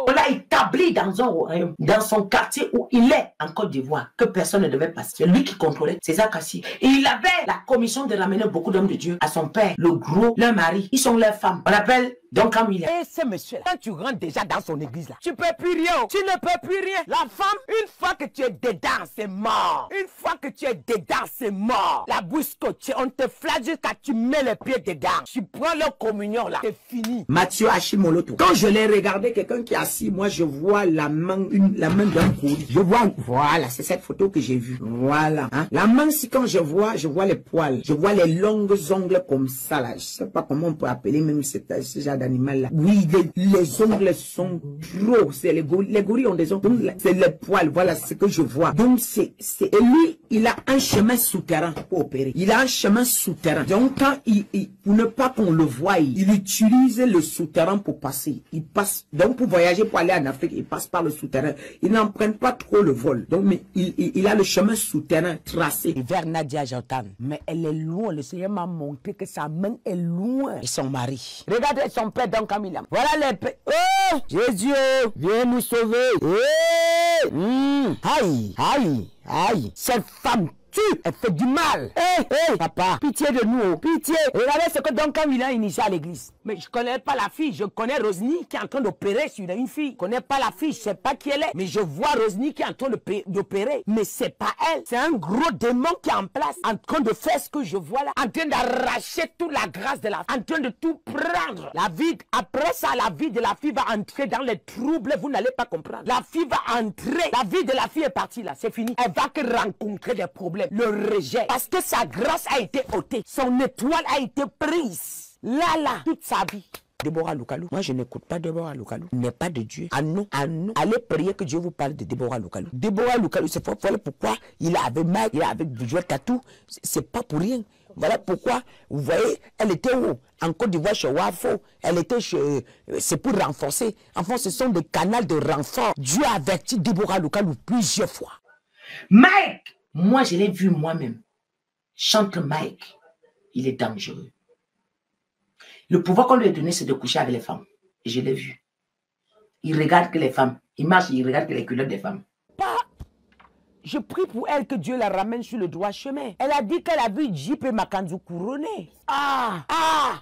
S2: On l'a établi dans un royaume, dans son quartier où il est en Côte d'Ivoire, que personne ne devait passer. C'est lui qui contrôlait ces acaciers. Et il avait la commission de ramener beaucoup d'hommes de Dieu à son père, le gros, leur mari. Ils sont leurs femmes. On l'appelle donc Camilla.
S3: Et ce monsieur-là, quand tu rentres déjà dans son église là, tu peux plus rien. Tu ne peux plus rien. La femme, une fois que tu es dedans, c'est mort. Une fois que tu es dedans, c'est mort. La bouche scotchée, on te flatte jusqu'à tu mets les pieds dedans. Tu prends leur communion là, c'est fini.
S6: Mathieu Hashimoloto. Quand je l'ai regardé, quelqu'un qui est assis, moi je vois la main d'un courrier. Je vois, voilà, c'est cette photo que j'ai vue. Voilà. Hein? La main, si quand je vois les poils. Je vois les longues ongles comme ça là. Je sais pas comment on peut appeler même ce genre d'animal là. Oui, les ongles sont gros. C'est les gorilles ont des ongles. C'est les poils. Voilà ce que je vois. Donc et lui, il a un chemin souterrain pour opérer. Il a un chemin souterrain. Donc quand pour ne pas qu'on le voie, il utilise le souterrain pour passer. Il passe. Donc pour voyager, pour aller en Afrique, il passe par le souterrain. Il n'emprunte pas trop le vol. Donc mais il a le chemin souterrain tracé.
S3: Vers Nadia Jordan. Mais elle est loin. Le Seigneur m'a montré que sa main est loin. Et son mari. Regardez son père dans Camilla. Voilà les pères. Oh! Jésus, viens nous sauver. Aïe, aïe, aïe. Cette femme elle fait du mal. Papa, pitié de nous, pitié. Regardez ce que Don Camilla a initié à l'église. Mais je connais pas la fille, je connais Rosny qui est en train d'opérer sur une fille. Je connais pas la fille, je sais pas qui elle est. Mais je vois Rosny qui est en train d'opérer. Mais c'est pas elle. C'est un gros démon qui est en place, en train de faire ce que je vois là. En train d'arracher toute la grâce de la fille. En train de tout prendre. La vie, après ça, la vie de la fille va entrer dans les troubles. Vous n'allez pas comprendre. La fille va entrer. La vie de la fille est partie là, c'est fini. Elle va que rencontrer des problèmes. Le rejet. Parce que sa grâce a été ôtée. Son étoile a été prise. Là, toute sa vie. Déborah Lukalou. Moi, je n'écoute pas Déborah Lukalou. Il n'est pas de Dieu. Ah non. Allez prier que Dieu vous parle de Déborah Lukalou. Déborah Lukalou, c'est pourquoi il est avec Mike, il est avec Joël Tatou. C'est pas pour rien. Voilà pourquoi, vous voyez, elle était où? En Côte d'Ivoire, chez Wafo. Elle était chez... C'est pour renforcer. Enfin, ce sont des canaux de renfort. Dieu a averti Déborah Lukalou plusieurs fois.
S2: Mike! Moi, je l'ai vu moi-même. Chante Mike. Il est dangereux. Le pouvoir qu'on lui a donné, c'est de coucher avec les femmes. Je l'ai vu. Il regarde que les femmes. Il marche, il regarde que les culottes des femmes.
S6: Je prie pour elle que Dieu la ramène sur le droit chemin. Elle a dit qu'elle a vu Jeep et Makanzu couronné.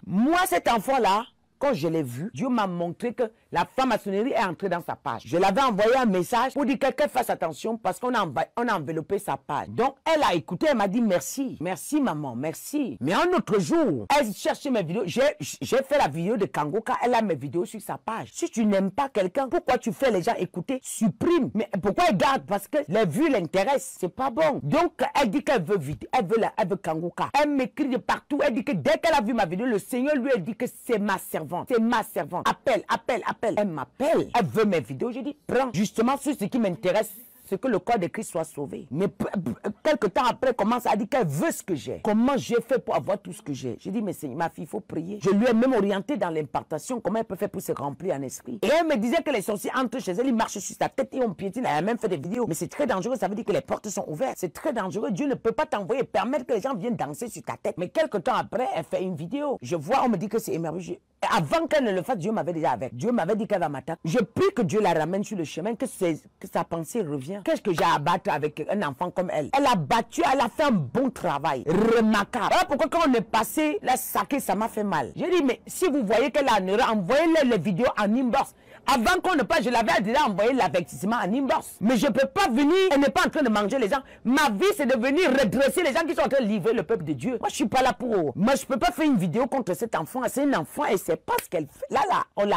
S6: Moi, cet enfant-là, quand je l'ai vu, Dieu m'a montré que la franc-maçonnerie est entrée dans sa page. Je l'avais envoyé un message pour dire qu'elle fasse attention parce qu'on a enveloppé sa page. Donc, elle a écouté, elle m'a dit merci. Merci, maman, merci. Mais un autre jour, elle cherchait mes vidéos. J'ai fait la vidéo de Kangoka, elle a mes vidéos sur sa page. Si tu n'aimes pas quelqu'un, pourquoi tu fais les gens écouter? Supprime. Mais pourquoi elle garde? Parce que les vues l'intéressent. C'est pas bon. Donc, elle dit qu'elle veut vidéo, elle veut Kangoka. Elle m'écrit de partout. Elle dit que dès qu'elle a vu ma vidéo, le Seigneur lui a dit que c'est ma servante. C'est ma servante. Appelle. Elle m'appelle. Elle veut mes vidéos. J'ai dit, prends. Justement, sur ce qui m'intéresse, c'est que le corps de Christ soit sauvé. Mais quelques temps après, elle commence à dire qu'elle veut ce que j'ai. Comment j'ai fait pour avoir tout ce que j'ai? J'ai dit, mais Seigneur, ma fille, il faut prier. Je lui ai même orienté dans l'impartation, comment elle peut faire pour se remplir en esprit. Et elle me disait que les sorciers entrent chez elle, ils marchent sur sa tête et on piétine. Elle a même fait des vidéos. Mais c'est très dangereux, ça veut dire que les portes sont ouvertes. C'est très dangereux. Dieu ne peut pas t'envoyer et permettre que les gens viennent danser sur ta tête. Mais quelques temps après, elle fait une vidéo. Je vois, on me dit que c'est émerveilleux. Avant qu'elle ne le fasse, Dieu m'avait déjà avec. Dieu m'avait dit qu'elle va m'attaquer. Je prie que Dieu la ramène sur le chemin, que sa pensée revient. Qu'est-ce que j'ai à battre avec un enfant comme elle? Elle a battu, elle a fait un bon travail. Remarquable. Voilà pourquoi quand on est passé, la saquée, ça m'a fait mal. J'ai dit, mais si vous voyez qu'elle a en erreur, envoyez-le les vidéos en inbox. Avant qu'on ne passe, je l'avais déjà envoyé l'avertissement en inbox. Mais je ne peux pas venir, elle n'est pas en train de manger les gens. Ma vie, c'est de venir redresser les gens qui sont en train de livrer le peuple de Dieu. Moi, je ne suis pas là pour... Moi, je ne peux pas faire une vidéo contre cet enfant. C'est un enfant et c'est pas ce qu'elle fait. Là,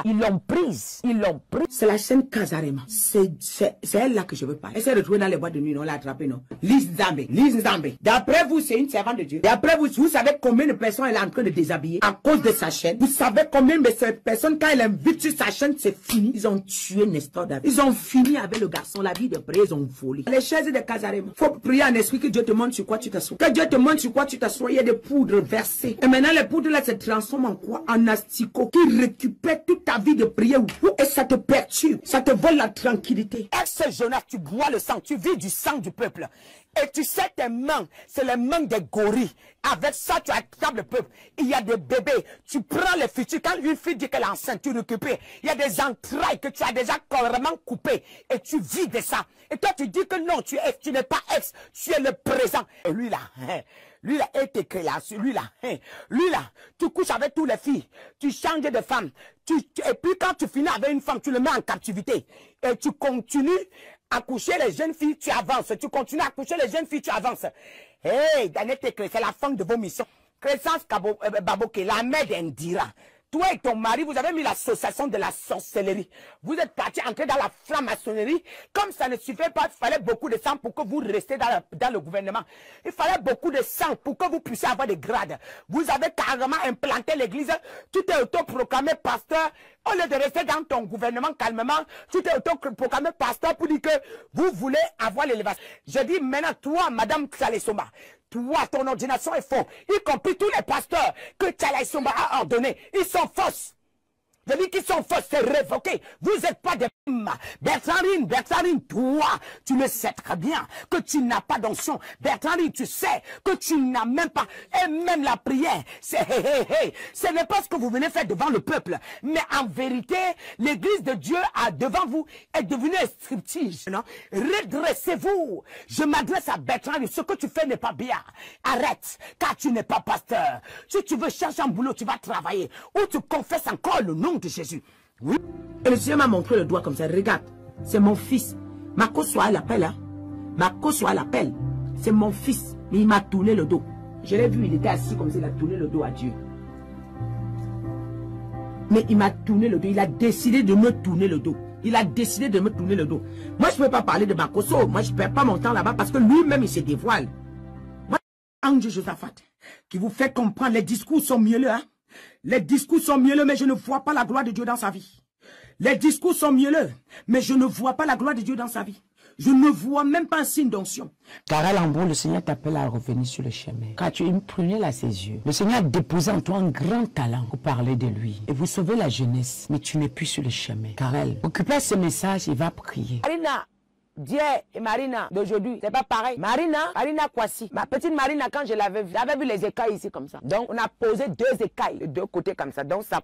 S6: ils l'ont prise. Ils l'ont prise.
S2: C'est la chaîne Kazarema. C'est elle là que je veux parler. Elle s'est retrouvée dans les boîtes de nuit, on l'a attrapée, non? Lise Nzambe. D'après vous, c'est une servante de Dieu. D'après vous, vous savez combien de personnes elle est en train de déshabiller à cause de sa chaîne? Vous savez combien de ces personnes, quand elle invite sur sa chaîne, c'est fini. Ils ont tué Nestor David. Ils ont fini avec le garçon, la vie de prière, ils ont volé. Les chaises de Kazarema. Faut prier en esprit que Dieu te montre sur quoi tu t'assois. Que Dieu te montre sur quoi tu t'assois. Il y a des poudres versées. Et maintenant, les poudres là se transforment en quoi? En asticot qui récupère toute ta vie de prière. Et ça te perturbe. Ça te vole la tranquillité.
S6: Ex-Jonas, tu bois le sang. Tu vis du sang du peuple. Et tu sais tes mains, c'est les mains des gorilles. Avec ça, tu attrapes le peuple. Il y a des bébés. Tu prends les futurs. Quand une fille dit qu'elle est enceinte, tu récupères. Il y a des entrailles que tu as déjà carrément coupées. Et tu vis de ça. Et toi, tu dis que non, tu n'es pas ex. Tu es le présent. Et lui là, est écrit là, lui là, tu couches avec toutes les filles. Tu changes de femme. Et puis quand tu finis avec une femme, tu le mets en captivité. Et tu continues à coucher les jeunes filles, tu avances. Tu continues à coucher les jeunes filles, tu avances. Hey, Daniel Tekle, c'est la fin de vos missions. Crescence Baboke, la mère d'Indira. Toi et ton mari, vous avez mis l'association de la sorcellerie. Vous êtes partis entrer dans la franc-maçonnerie. Comme ça ne suffit pas, il fallait beaucoup de sang pour que vous restiez dans le gouvernement. Il fallait beaucoup de sang pour que vous puissiez avoir des grades. Vous avez carrément implanté l'église. Tu t'es autoproclamé pasteur. Au lieu de rester dans ton gouvernement calmement, tu t'es autoproclamé pasteur pour dire que vous voulez avoir l'élévation. Je dis maintenant, toi, Madame Tsalesoma, toi, ton ordination est faux. Y compris tous les pasteurs que Tsalesoma a ordonnés. Ils sont fausses. Je dis qu'ils sont fausses, c'est révoqué. Vous n'êtes pas des... Bertrandine, toi, tu le sais très bien que tu n'as pas d'onction. Bertrandine, tu sais que tu n'as même pas... Et même la prière, c'est ce n'est pas ce que vous venez faire devant le peuple. Mais en vérité, l'église de Dieu devant vous est devenue un striptease. Redressez-vous. Je m'adresse à Bertrandine. Ce que tu fais n'est pas bien. Arrête, car tu n'es pas pasteur. Si tu veux chercher un boulot, tu vas travailler. Ou tu confesses encore le nom de Jésus. Oui.
S2: Et le Seigneur m'a montré le doigt comme ça. Regarde, c'est mon fils. Marco soit l'appel, hein. Marco soit l'appel. C'est mon fils. Mais il m'a tourné le dos. Je l'ai vu, il était assis comme ça, il a tourné le dos à Dieu. Mais il m'a tourné le dos. Il a décidé de me tourner le dos. Il a décidé de me tourner le dos. Moi, je ne peux pas parler de Marcoso. Moi, je ne perds pas mon temps là-bas parce que lui-même, il se dévoile. Moi, Ange Josaphat, qui vous fait comprendre, les discours sont mielleux, hein. Les discours sont mielleux, mais je ne vois pas la gloire de Dieu dans sa vie. Les discours sont mielleux, mais je ne vois pas la gloire de Dieu dans sa vie. Je ne vois même pas un signe d'onction.
S6: Car Lambo, le Seigneur t'appelle à revenir sur le chemin. Car tu es une prunelle à ses yeux. Le Seigneur a déposé en toi un grand talent pour parler de lui. Et vous sauvez la jeunesse, mais tu n'es plus sur le chemin. Car elle, occupez ce message et va prier. Alina, Dieu et Marina d'aujourd'hui, c'est pas pareil. Marina Kwasi. Ma petite Marina, quand je l'avais vue, j'avais vu les écailles ici comme ça. Donc, on a posé 2 écailles de 2 côtés comme ça. Donc, ça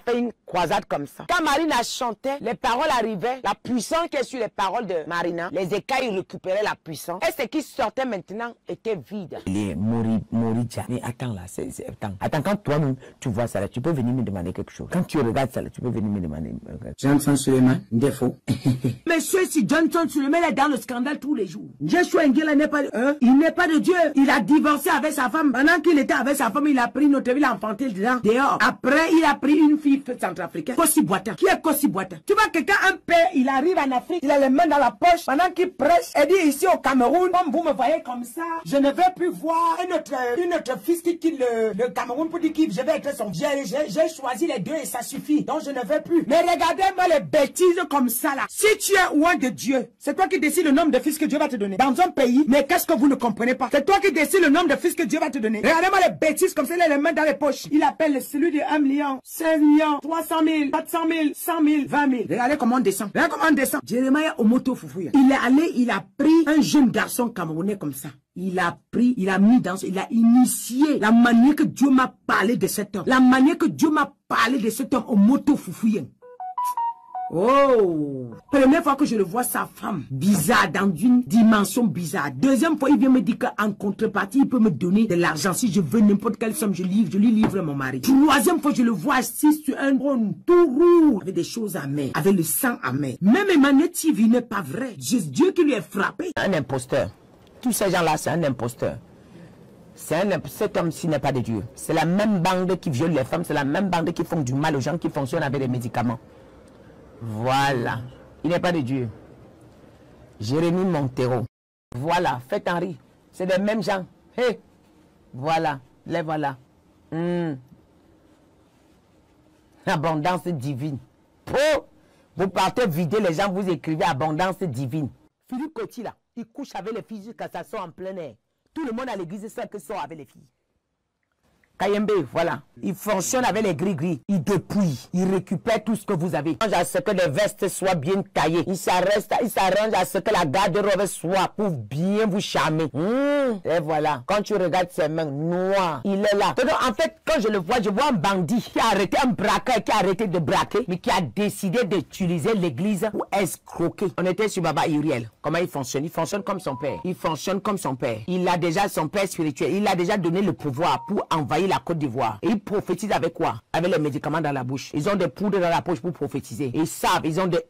S6: fait une croisade comme ça. Quand Marina chantait, les paroles arrivaient. La puissance qui est sur les paroles de Marina, les écailles récupéraient la puissance. Et ce qui sortait maintenant était vide.
S3: Il est Moridja. Mais attends là, attends, quand toi-même tu vois ça là, tu peux venir me demander quelque chose. Quand tu regardes ça là, tu peux venir me demander.
S6: Johnson Suleiman, défaut. Monsieur, si Johnson Suleiman est dans le scandale tous les jours. Joshua Ngela n'est pas il n'est pas de Dieu. Il a divorcé avec sa femme. Pendant qu'il était avec sa femme, il a pris notre ville, il a enfanté dedans, dehors. Après, il a pris une fille centrafricaine. Kossi Boita. Qui est Kossi Boita? Tu vois quelqu'un, un père, il arrive en Afrique, il a les mains dans la poche, pendant qu'il prêche, et dit ici au Cameroun, comme vous me voyez comme ça, je ne vais plus voir une autre fils qui quitte le Cameroun pour dire que je vais être son. J'ai choisi les 2 et ça suffit. Donc je ne vais plus. Mais regardez-moi les bêtises comme ça là. Si tu es loin de Dieu, c'est toi qui décides le nombre de fils que Dieu va te donner. Dans un pays, mais qu'est-ce que vous ne comprenez pas? C'est toi qui décides le nombre de fils que Dieu va te donner. Regardez-moi les bêtises comme ça, il a les mains dans les poches. Il appelle celui de 1 million, 5 millions, 300 000, 400 000, 100 000, 20 000. Regardez comment on descend. Regardez comment on descend. Jeremiah Omoto Foufouya. Il est allé, il a pris un jeune garçon camerounais comme ça. Il a initié la manière que Dieu m'a parlé de cet homme. La manière que Dieu m'a parlé de cet homme Omoto Foufouya. Oh, première fois que je le vois, sa femme, bizarre, dans une dimension bizarre. Deuxième fois, il vient me dire qu'en contrepartie, il peut me donner de l'argent. Si je veux n'importe quelle somme, je lui livre mon mari. Troisième fois, je le vois assis sur un trône tout rouge, avec des choses amères, avec le sang amer. Même Emmanuel TV n'est pas vrai. C'est Dieu qui lui est frappé.
S3: Un imposteur. Tous ces gens-là, c'est un imposteur. Cet homme-ci n'est pas de Dieu. C'est la même bande qui viole les femmes, c'est la même bande qui font du mal aux gens, qui fonctionnent avec des médicaments. Voilà. Il n'est pas de Dieu. Jérémie Montero. Voilà. Faites Henri. C'est les mêmes gens. Hey. Voilà. Les voilà. Abondance divine. Oh. Vous partez vider les gens, vous écrivez abondance divine. Philippe Coty là, il couche avec les filles jusqu'à ça sort en plein air. Tout le monde à l'église sait que sort avec les filles. Kayembe, voilà. Il fonctionne avec les gris-gris. Il dépouille. Il récupère tout ce que vous avez. Il s'arrange à ce que les vestes soient bien taillées. Il s'arrange à ce que la garde-robe soit pour bien vous charmer. Et voilà. Quand tu regardes ses mains noires, il est là. Donc, en fait, quand je le vois, je vois un bandit qui a arrêté un braqueur, qui a arrêté de braquer, mais qui a décidé d'utiliser l'église pour escroquer. On était sur Baba Uriel. Comment il fonctionne? Il fonctionne comme son père. Il fonctionne comme son père. Il a déjà son père spirituel. Il a déjà donné le pouvoir pour envahir la Côte d'Ivoire. Et ils prophétisent avec quoi? Avec les médicaments dans la bouche. Ils ont des poudres dans la poche pour prophétiser. Et ils savent, ils ont des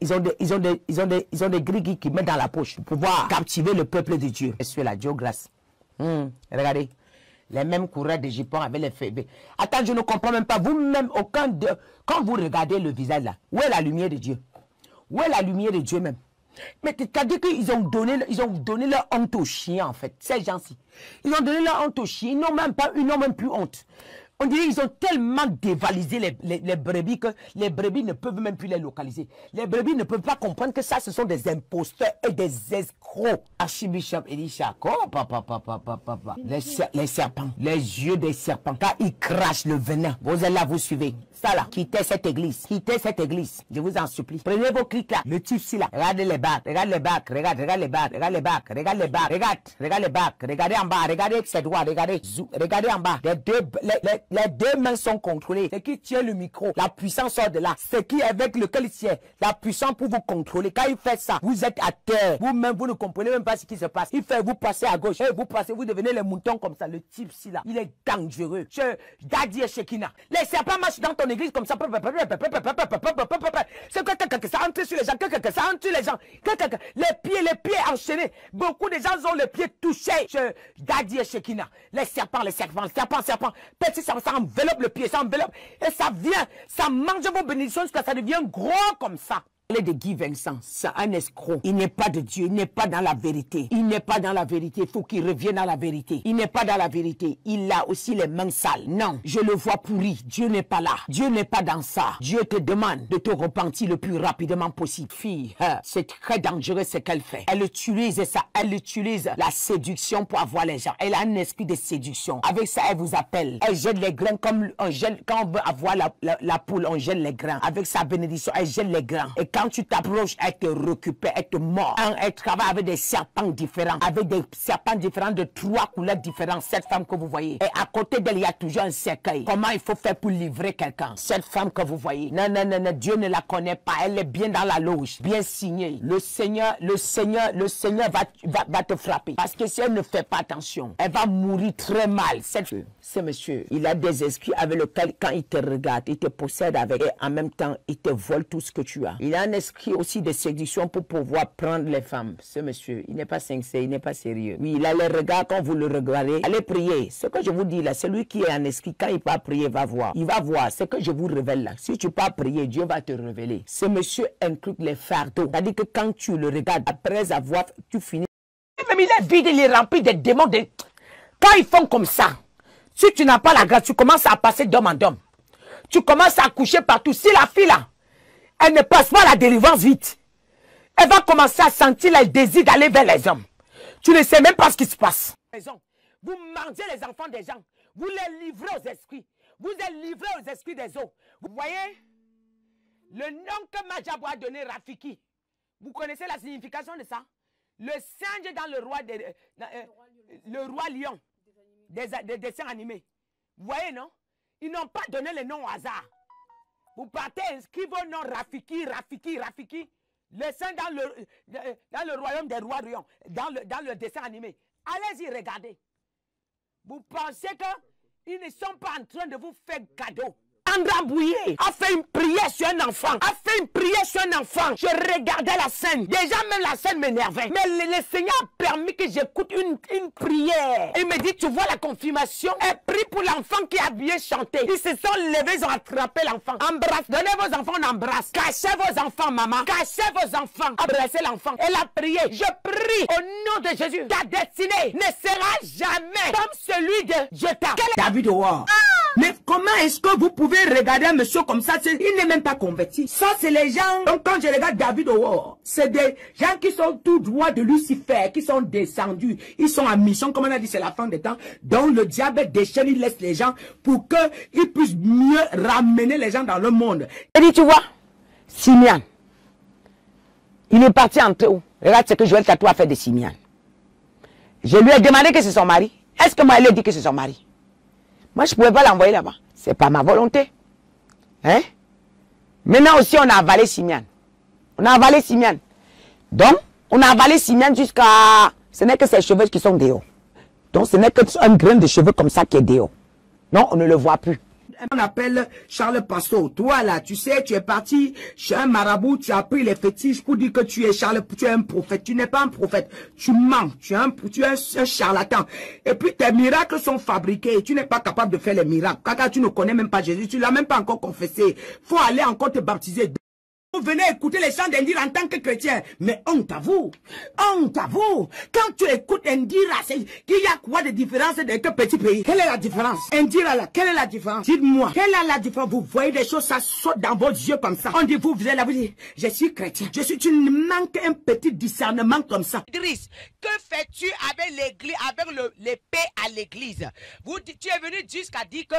S3: gris qui mettent dans la poche pour pouvoir captiver le peuple de Dieu. Et sur la Dieu grâce. Regardez. Les mêmes coureurs de Japon avec les feux. Attends, je ne comprends même pas. Vous-même, quand vous regardez le visage là, où est la lumière de Dieu? Où est la lumière de Dieu même? Mais c'est-à-dire qu'ils ont donné leur honte aux chiens, en fait. Ces gens-ci. Ils ont donné leur honte aux chiens. Ils n'ont même plus honte. On dirait qu'ils ont tellement dévalisé les brebis que les brebis ne peuvent même plus les localiser. Les brebis ne peuvent pas comprendre que ça, ce sont des imposteurs et des escrocs. Archibishop Elisha, les serpents, les yeux des serpents. Quand ils crachent le venin, vous êtes là, vous suivez. Ça là, quittez cette église. Quittez cette église. Je vous en supplie. Prenez vos clics là. Le type-ci là. Regardez les bacs. Regarde les bacs. Regarde les bacs. Regarde les bacs. Regarde les bacs. Regarde les bacs. Regardez en bas. Regardez ses doigts. Regardez en bas. Les deux mains sont contrôlées. C'est qui tient le micro. La puissance sort de là. C'est qui avec lequel il tient. La puissance pour vous contrôler. Quand il fait ça, vous êtes à terre. Vous-même, vous ne comprenez même pas ce qui se passe. Il fait vous passer à gauche. Vous passez, vous devenez les moutons comme ça. Le type-ci là. Il est dangereux. Daddy et Shekina. Les serpents marchent dans ton église comme ça. C'est que ça entre sur les gens. Que ça entre sur les gens. Les pieds enchaînés. Beaucoup de gens ont les pieds touchés. Daddy et Shekina. Les serpents. Petit, ça enveloppe le pied. Ça enveloppe. Et ça vient. Ça mange vos bénédictions jusqu'à ça devient gros comme ça. Il est de Guy Vincent, c'est un escroc. Il n'est pas de Dieu, il n'est pas dans la vérité. Il n'est pas dans la vérité, il faut qu'il revienne à la vérité. Il n'est pas dans la vérité, il a aussi les mains sales. Non, je le vois pourri, Dieu n'est pas là. Dieu n'est pas dans ça. Dieu te demande de te repentir le plus rapidement possible. Fille, c'est très dangereux ce qu'elle fait. Elle utilise ça, elle utilise la séduction pour avoir les gens. Elle a un esprit de séduction. Avec ça, elle vous appelle. Elle jette les grains comme on jette, quand on veut avoir la poule, on jette les grains. Avec sa bénédiction, elle jette les grains. Et
S6: quand tu t'approches, elle te récupère, elle te mord. Elle travaille avec des serpents différents, avec des serpents différents de 3 couleurs différentes. Cette femme que vous voyez. Et à côté d'elle, il y a toujours un cercueil. Comment il faut faire pour livrer quelqu'un? Cette femme que vous voyez. Non, non, non, non, Dieu ne la connaît pas. Elle est bien dans la loge, bien signée. Le Seigneur va te frapper. Parce que si elle ne fait pas attention, elle va mourir très mal. Ce monsieur, il a des esprits avec lesquels, quand il te regarde, il te possède avec, et en même temps, il te vole tout ce que tu as. Il a un esprit aussi de séduction pour pouvoir prendre les femmes. Ce monsieur, il n'est pas sincère, il n'est pas sérieux. Oui, il a les regards, quand vous le regardez, allez prier. Ce que je vous dis là, celui qui est en esprit, quand il va prier, va voir. Il va voir ce que je vous révèle là. Si tu ne peux pas prier, Dieu va te révéler. Ce monsieur inclut les fardeaux. C'est-à-dire que quand tu le regardes, après avoir, tu finis. Même il est vide, il est rempli de démons. Quand ils font comme ça, si tu n'as pas la grâce, tu commences à passer d'homme en homme. Tu commences à coucher partout. Si la fille là, elle ne passe pas la délivrance vite, elle va commencer à sentir le désir d'aller vers les hommes. Tu ne sais même pas ce qui se passe. Vous mangez les enfants des gens. Vous les livrez aux esprits. Vous les livrez aux esprits des eaux. Vous voyez le nom que Majabo a donné, Rafiki. Vous connaissez la signification de ça? Le singe dans le roi lion. Des dessins animés. Vous voyez, non? Ils n'ont pas donné le nom au hasard. Vous partez, inscrivez vos noms Rafiki, Rafiki, Rafiki. Le singe dans le royaume des rois lions. Dans le dessin animé. Allez-y, regardez. Vous pensez qu'ils ne sont pas en train de vous faire cadeau? Andra Bouillet a fait une prière sur un enfant. Je regardais la scène. Déjà, même la scène m'énervait. Mais le Seigneur a permis que j'écoute une prière. Il me dit, tu vois la confirmation? Elle prie pour l'enfant qui a bien chanté. Ils se sont levés, ils ont attrapé l'enfant. Embrasse. Donnez vos enfants, on embrasse. Cachez vos enfants, maman. Cachez vos enfants. Embrassez l'enfant. Elle a prié. Je prie au nom de Jésus. Ta destinée ne sera jamais comme celui de Jeta. David Howard. Mais comment est-ce que vous pouvez regarder un monsieur comme ça? Il n'est même pas converti. Ça, c'est les gens. Donc, quand je regarde David Howard, c'est des gens qui sont tout droit de Lucifer, qui sont descendus. Ils sont en mission, comme on a dit, c'est la fin des temps. Donc, le diable déchaîne, il laisse les gens pour qu'ils puissent mieux ramener les gens dans le monde. Il dit, tu vois, Simeon, il est parti en haut. Regarde ce que Joël Tatou a fait de Simeon. Je lui ai demandé que c'est son mari. Est-ce que moi, elle a dit que c'est son mari? Moi, je ne pouvais pas l'envoyer là-bas. Ce n'est pas ma volonté. Hein? Maintenant aussi, on a avalé Simeon. Donc, on a avalé Simeon jusqu'à... Ce n'est que ses cheveux qui sont dehors. Donc, ce n'est qu'un grain de cheveux comme ça qui est dehors. Non, on ne le voit plus. On appelle Charles Passeau. Toi là, tu sais, tu es parti chez un marabout, tu as pris les fétiches pour dire que tu es Charles, tu es un prophète. Tu n'es pas un prophète, tu mens, tu es un charlatan. Et puis tes miracles sont fabriqués et tu n'es pas capable de faire les miracles. Quand tu ne connais même pas Jésus, tu ne l'as même pas encore confessé. Faut aller encore te baptiser. Vous venez écouter les chants d'Indira en tant que chrétien. Mais honte à vous. Honte à vous. Quand tu écoutes Indira, il y a quoi de différence avec un petit pays? Quelle est la différence? Indira là, quelle est la différence? Dites-moi, quelle est la différence? Vous voyez des choses, ça saute dans vos yeux comme ça. On dit, vous êtes là, vous dites, je suis chrétien. Tu manques un petit discernement comme ça. Idriss, que fais-tu avec l'église, avec l'épée à l'église? Tu es venu jusqu'à dire que,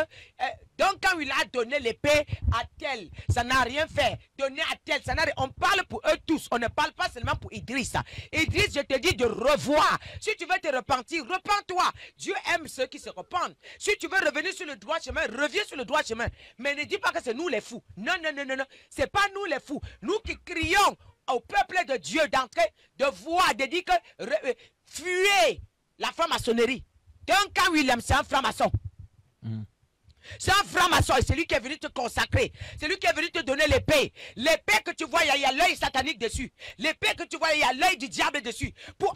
S6: donc quand il a donné l'épée à tel, ça n'a rien fait. Donner à tel, ça n'a rien. On parle pour eux tous. On ne parle pas seulement pour Idriss. Idriss, je te dis de revoir. Si tu veux te repentir, repens-toi. Dieu aime ceux qui se repentent. Si tu veux revenir sur le droit chemin, reviens sur le droit chemin. Mais ne dis pas que c'est nous les fous. Non, non, non, non, non. C'est pas nous les fous. Nous qui crions au peuple de Dieu d'entrer, de voir, de dire que fuyez la franc-maçonnerie. Duncan Williams, c'est un franc-maçon. C'est un franc-maçon et c'est lui qui est venu te consacrer. C'est lui qui est venu te donner l'épée. L'épée que tu vois, il y a l'œil satanique dessus. L'épée que tu vois, il y a l'œil du diable dessus. Pour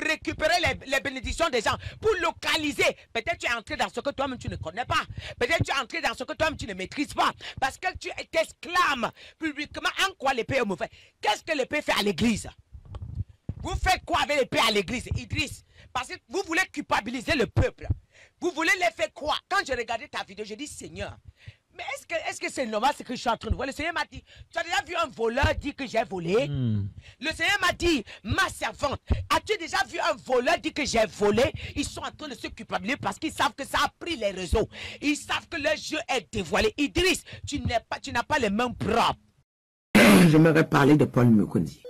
S6: récupérer les bénédictions des gens. Pour localiser. Peut-être tu es entré dans ce que toi-même tu ne connais pas. Peut-être tu es entré dans ce que toi-même tu ne maîtrises pas. Parce que tu t'exclames publiquement en quoi l'épée me fait. Qu'est-ce que l'épée fait à l'église? Vous faites quoi avec l'épée à l'église, Idriss? Parce que vous voulez culpabiliser le peuple. Vous voulez les faire croire. Quand j'ai regardé ta vidéo, j'ai dit, Seigneur, mais est-ce que c'est normal ce que je suis en train de voir? Le Seigneur m'a dit, tu as déjà vu un voleur dire que j'ai volé? Le Seigneur m'a dit, ma servante, as-tu déjà vu un voleur dire que j'ai volé? Ils sont en train de se culpabiliser parce qu'ils savent que ça a pris les réseaux. Ils savent que leur jeu est dévoilé. Idriss, tu n'as pas les mains propres. J'aimerais parler de Paul Mukendi.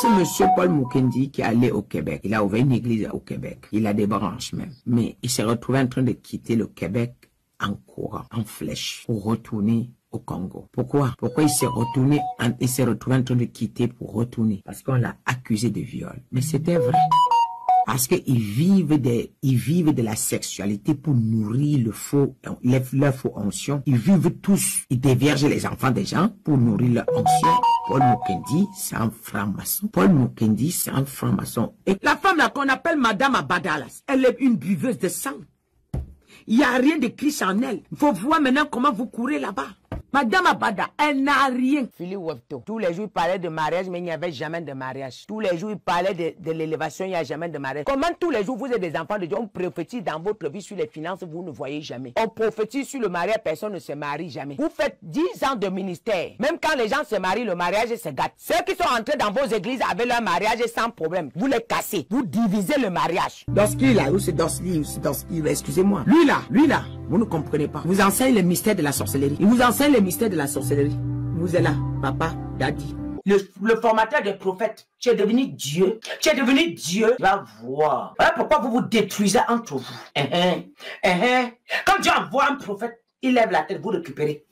S6: C'est monsieur Paul Mukendi qui est allé au Québec. Il a ouvert une église au Québec. Il a des branches même. Mais il s'est retrouvé en train de quitter le Québec en courant, en flèche, pour retourner au Congo. Pourquoi? Pourquoi il s'est retrouvé en train de quitter pour retourner? Parce qu'on l'a accusé de viol. Mais c'était vrai. Parce qu'ils vivent de la sexualité pour nourrir leur faux onction. Ils vivent tous, ils déviergent les enfants des gens pour nourrir leur onction. Paul Mukendi, c'est un franc-maçon. Paul Mukendi, c'est un franc-maçon. Et la femme là qu'on appelle Madame Abadalas, elle est une buveuse de sang. Il n'y a rien de Christ en elle. Il faut voir maintenant comment vous courez là-bas. Madame Abada, elle n'a rien.
S3: Philippe Webto, tous les jours il parlait de mariage, mais il n'y avait jamais de mariage. Tous les jours il parlait de l'élévation, il n'y a jamais de mariage. Comment tous les jours vous êtes des enfants de Dieu, on prophétise dans votre vie sur les finances, vous ne voyez jamais. On prophétise sur le mariage, personne ne se marie jamais. Vous faites 10 ans de ministère. Même quand les gens se marient, le mariage se gâte. Ceux qui sont entrés dans vos églises avec leur mariage sans problème, vous les cassez. Vous divisez le mariage.
S6: Doski là, ou c'est Doski, excusez-moi. Lui là, vous ne comprenez pas. Vous enseigne le mystère de la sorcellerie. Il vous enseigne le mystère de la sorcellerie. Vous êtes là, papa, daddy.
S2: Le formateur des prophètes, tu es devenu Dieu. Tu es devenu Dieu. Tu vas voir. Voilà pourquoi vous vous détruisez entre vous. Quand Dieu envoie un prophète, il lève la tête, vous récupérez.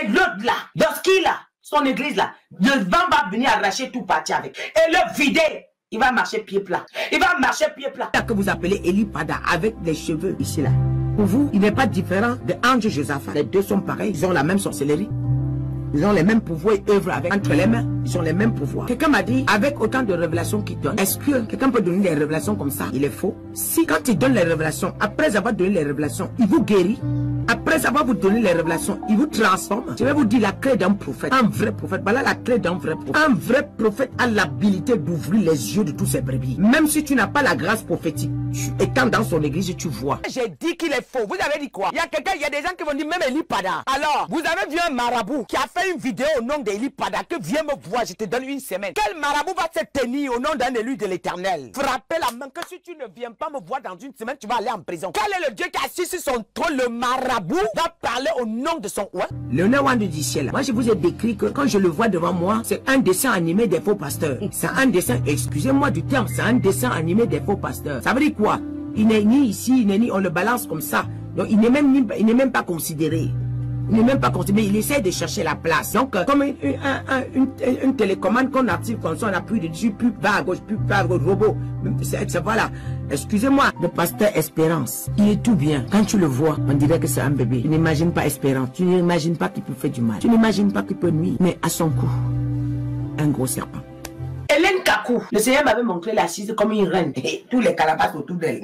S2: Et l'autre là, Doski là, son église là, le vent va venir arracher tout parti avec. Et le vider. Il va marcher pied plat. Il va marcher pied plat.
S6: Que vous appelez Eli Pada avec les cheveux ici là. Pour vous, il n'est pas différent de Ange Josaphat. Les deux sont pareils. Ils ont la même sorcellerie. Ils ont les mêmes pouvoirs, ils œuvrent avec entre les mains. Ils ont les mêmes pouvoirs. Quelqu'un m'a dit, avec autant de révélations qu'il donne, est-ce que quelqu'un peut donner des révélations comme ça? Il est faux. Si quand il donne les révélations, après avoir donné les révélations, il vous guérit. Après avoir vous donné les révélations, il vous transforme. Je vais vous dire la clé d'un prophète. Un vrai prophète. Voilà la clé d'un vrai prophète. Un vrai prophète a l'habilité d'ouvrir les yeux de tous ses brebis. Même si tu n'as pas la grâce prophétique, étant dans son église, tu vois.
S3: J'ai dit qu'il est faux. Vous avez dit quoi? Il y a des gens qui vont dire même Eli Pada. Alors, vous avez vu un marabout qui a fait une vidéo au nom d'Eli Pada que viens me voir, je te donne une semaine. Quel marabout va se tenir au nom d'un élu de l'Éternel? Frappez la main que si tu ne viens pas me voir dans une semaine, tu vas aller en prison. Quel est le Dieu qui a assis sur son trône? Le marabout va parler au nom de son roi.
S6: Léonard Wandou du ciel. Moi, je vous ai décrit que quand je le vois devant moi, c'est un dessin animé des faux pasteurs. C'est un dessin, excusez-moi du terme, c'est un dessin animé des faux pasteurs. Ça veut dire quoi? Il n'est ni ici, il n'est ni, on le balance comme ça. Donc, il n'est même pas considéré. Il n'est même pas considéré, il essaie de chercher la place. Donc, comme une télécommande qu'on active comme ça, on appuie dessus, plus bas à gauche, plus bas à gauche, robot. Voilà. Excusez-moi, le pasteur Espérance, il est tout bien. Quand tu le vois, on dirait que c'est un bébé. Tu n'imagines pas Espérance, tu n'imagines pas qu'il peut faire du mal. Tu n'imagines pas qu'il peut nuire. Mais à son cou, un gros serpent.
S2: Hélène Kakou, le Seigneur m'avait montré l'assise comme une reine. Et tous les calabasses autour d'elle.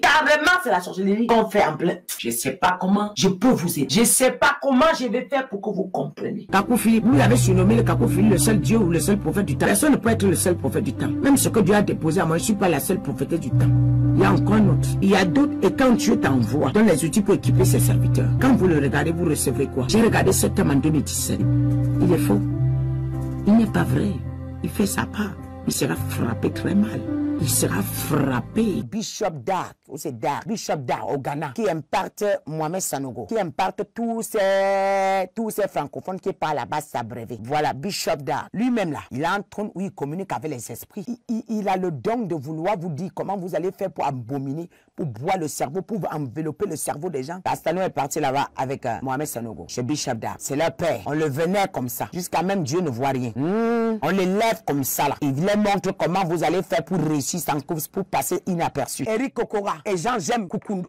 S2: Carrément, c'est la sorcellerie qu'on fait en plein. Je ne sais pas comment je peux vous aider. Je ne sais pas comment je vais faire pour que vous compreniez.
S6: Kakou Philippe, vous l'avez surnommé le Kakou Philippe, le seul Dieu ou le seul prophète du temps. Personne ne peut être le seul prophète du temps. Même ce que Dieu a déposé à moi, je ne suis pas la seule prophétesse du temps. Il y a encore un autre. Il y a d'autres. Et quand Dieu t'envoie, donne les outils pour équiper ses serviteurs. Quand vous le regardez, vous recevrez quoi? J'ai regardé cet homme en 2017. Il est faux. Il n'est pas vrai. Il fait sa part. Il sera frappé très mal. Il sera frappé.
S3: Bishop Dark, ou c'est Dark, Bishop Dark au Ghana, qui imparte Mohamed Sanogo, qui imparte tous ces francophones qui parlent là-bas s'abreuver. Voilà, Bishop Dark. Lui-même là, il a un trône où il communique avec les esprits. Il a le don de vouloir vous dire comment vous allez faire pour abominer, pour boire le cerveau, pour envelopper le cerveau des gens. Castano est parti là-bas avec Mohamed Sanogo, chez Bishop Dark. C'est leur père. On le venait comme ça, jusqu'à même Dieu ne voit rien. On les lève comme ça là. Il leur montre comment vous allez faire pour réussir sans cause, pour passer inaperçu. Eric Kokora et Jean-Jem Koundu,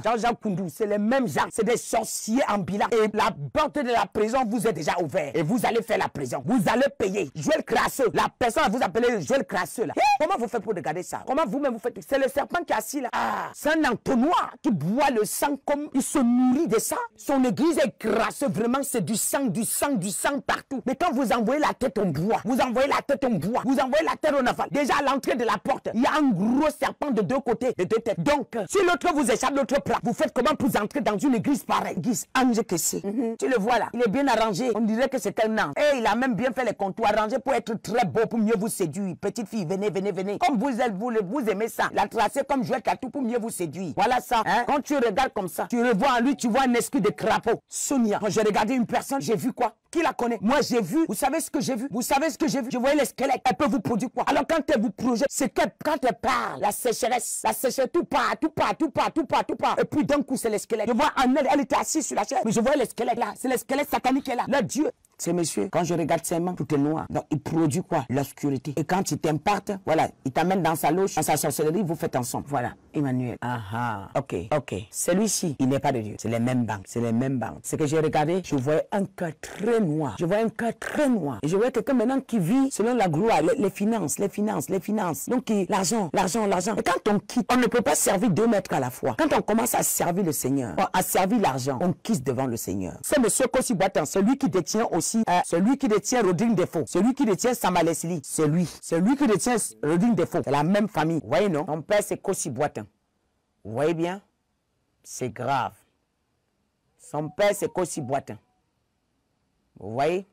S3: Jean-Jean Koundu, c'est les mêmes gens. C'est des sorciers ambulants. Et la porte de la prison vous est déjà ouverte. Et vous allez faire la prison. Vous allez payer. Joël Crasseux, la personne à vous appeler Joël Crasseux là. Comment vous faites pour regarder ça? Comment vous-même vous faites? C'est le serpent qui est assis là. Ah, c'est un entonnoir qui boit le sang comme il se nourrit de ça. Son église est crasseux. Vraiment, c'est du sang partout. Mais quand vous envoyez la tête, on boit. Vous envoyez la tête, on boit. Vous envoyez la tête, on avale. Des
S6: déjà à l'entrée de la porte, il y a un gros serpent de deux côtés, de deux têtes. Donc, si l'autre vous échappe l'autre plat, vous faites comment pour entrer dans une église pareille? Église ange que c'est. Tu le vois là, il est bien arrangé. On dirait que c'est un ange. Et il a même bien fait les contours arrangés pour être très beau, pour mieux vous séduire. Petite fille, venez, venez, venez. Comme vous aimez ça. La tracer comme jouet tatou pour mieux vous séduire. Voilà ça. Hein? Quand tu regardes comme ça, tu revois en lui, tu vois un esprit de crapaud. Sonia, quand j'ai regardé une personne, j'ai vu quoi? Qui la connaît? Moi, j'ai vu. Vous savez ce que j'ai vu? Vous savez ce que j'ai vu? Je voyais les squelettes. Elle peut vous produire quoi? Alors, quand elle vous projette, c'est que quand elle parle, la sécheresse, tout part. Et puis, d'un coup, c'est les squelettes. Je vois en elle était assise sur la chaise. Mais je vois les squelettes là. C'est les squelettes sataniques là. Là, Dieu. C'est monsieur, quand je regarde ses mains, tout est noir. Donc, il produit quoi? L'obscurité. Et quand il t'imparte, voilà, il t'amène dans sa loge, dans sa sorcellerie, vous faites ensemble. Voilà, Emmanuel. Ok. Celui-ci, il n'est pas de Dieu. C'est les mêmes banques. Ce que j'ai regardé, je voyais un cœur très noir. Et je voyais quelqu'un maintenant qui vit selon la gloire, les finances. Donc, l'argent. Et quand on quitte, on ne peut pas servir 2 maîtres à la fois. Quand on commence à servir le Seigneur, à servir l'argent, on quitte devant le Seigneur. C'est monsieur Kossi Boatan, celui qui détient aussi celui qui détient Rodrigue Defo, celui qui détient Samalesli, celui qui détient Rodrigue Defo, c'est la même famille. Vous voyez, non? Mon père, c'est Kossi Boatan. Vous voyez bien? C'est grave. Son père, c'est Kossi Boatan. Vous voyez?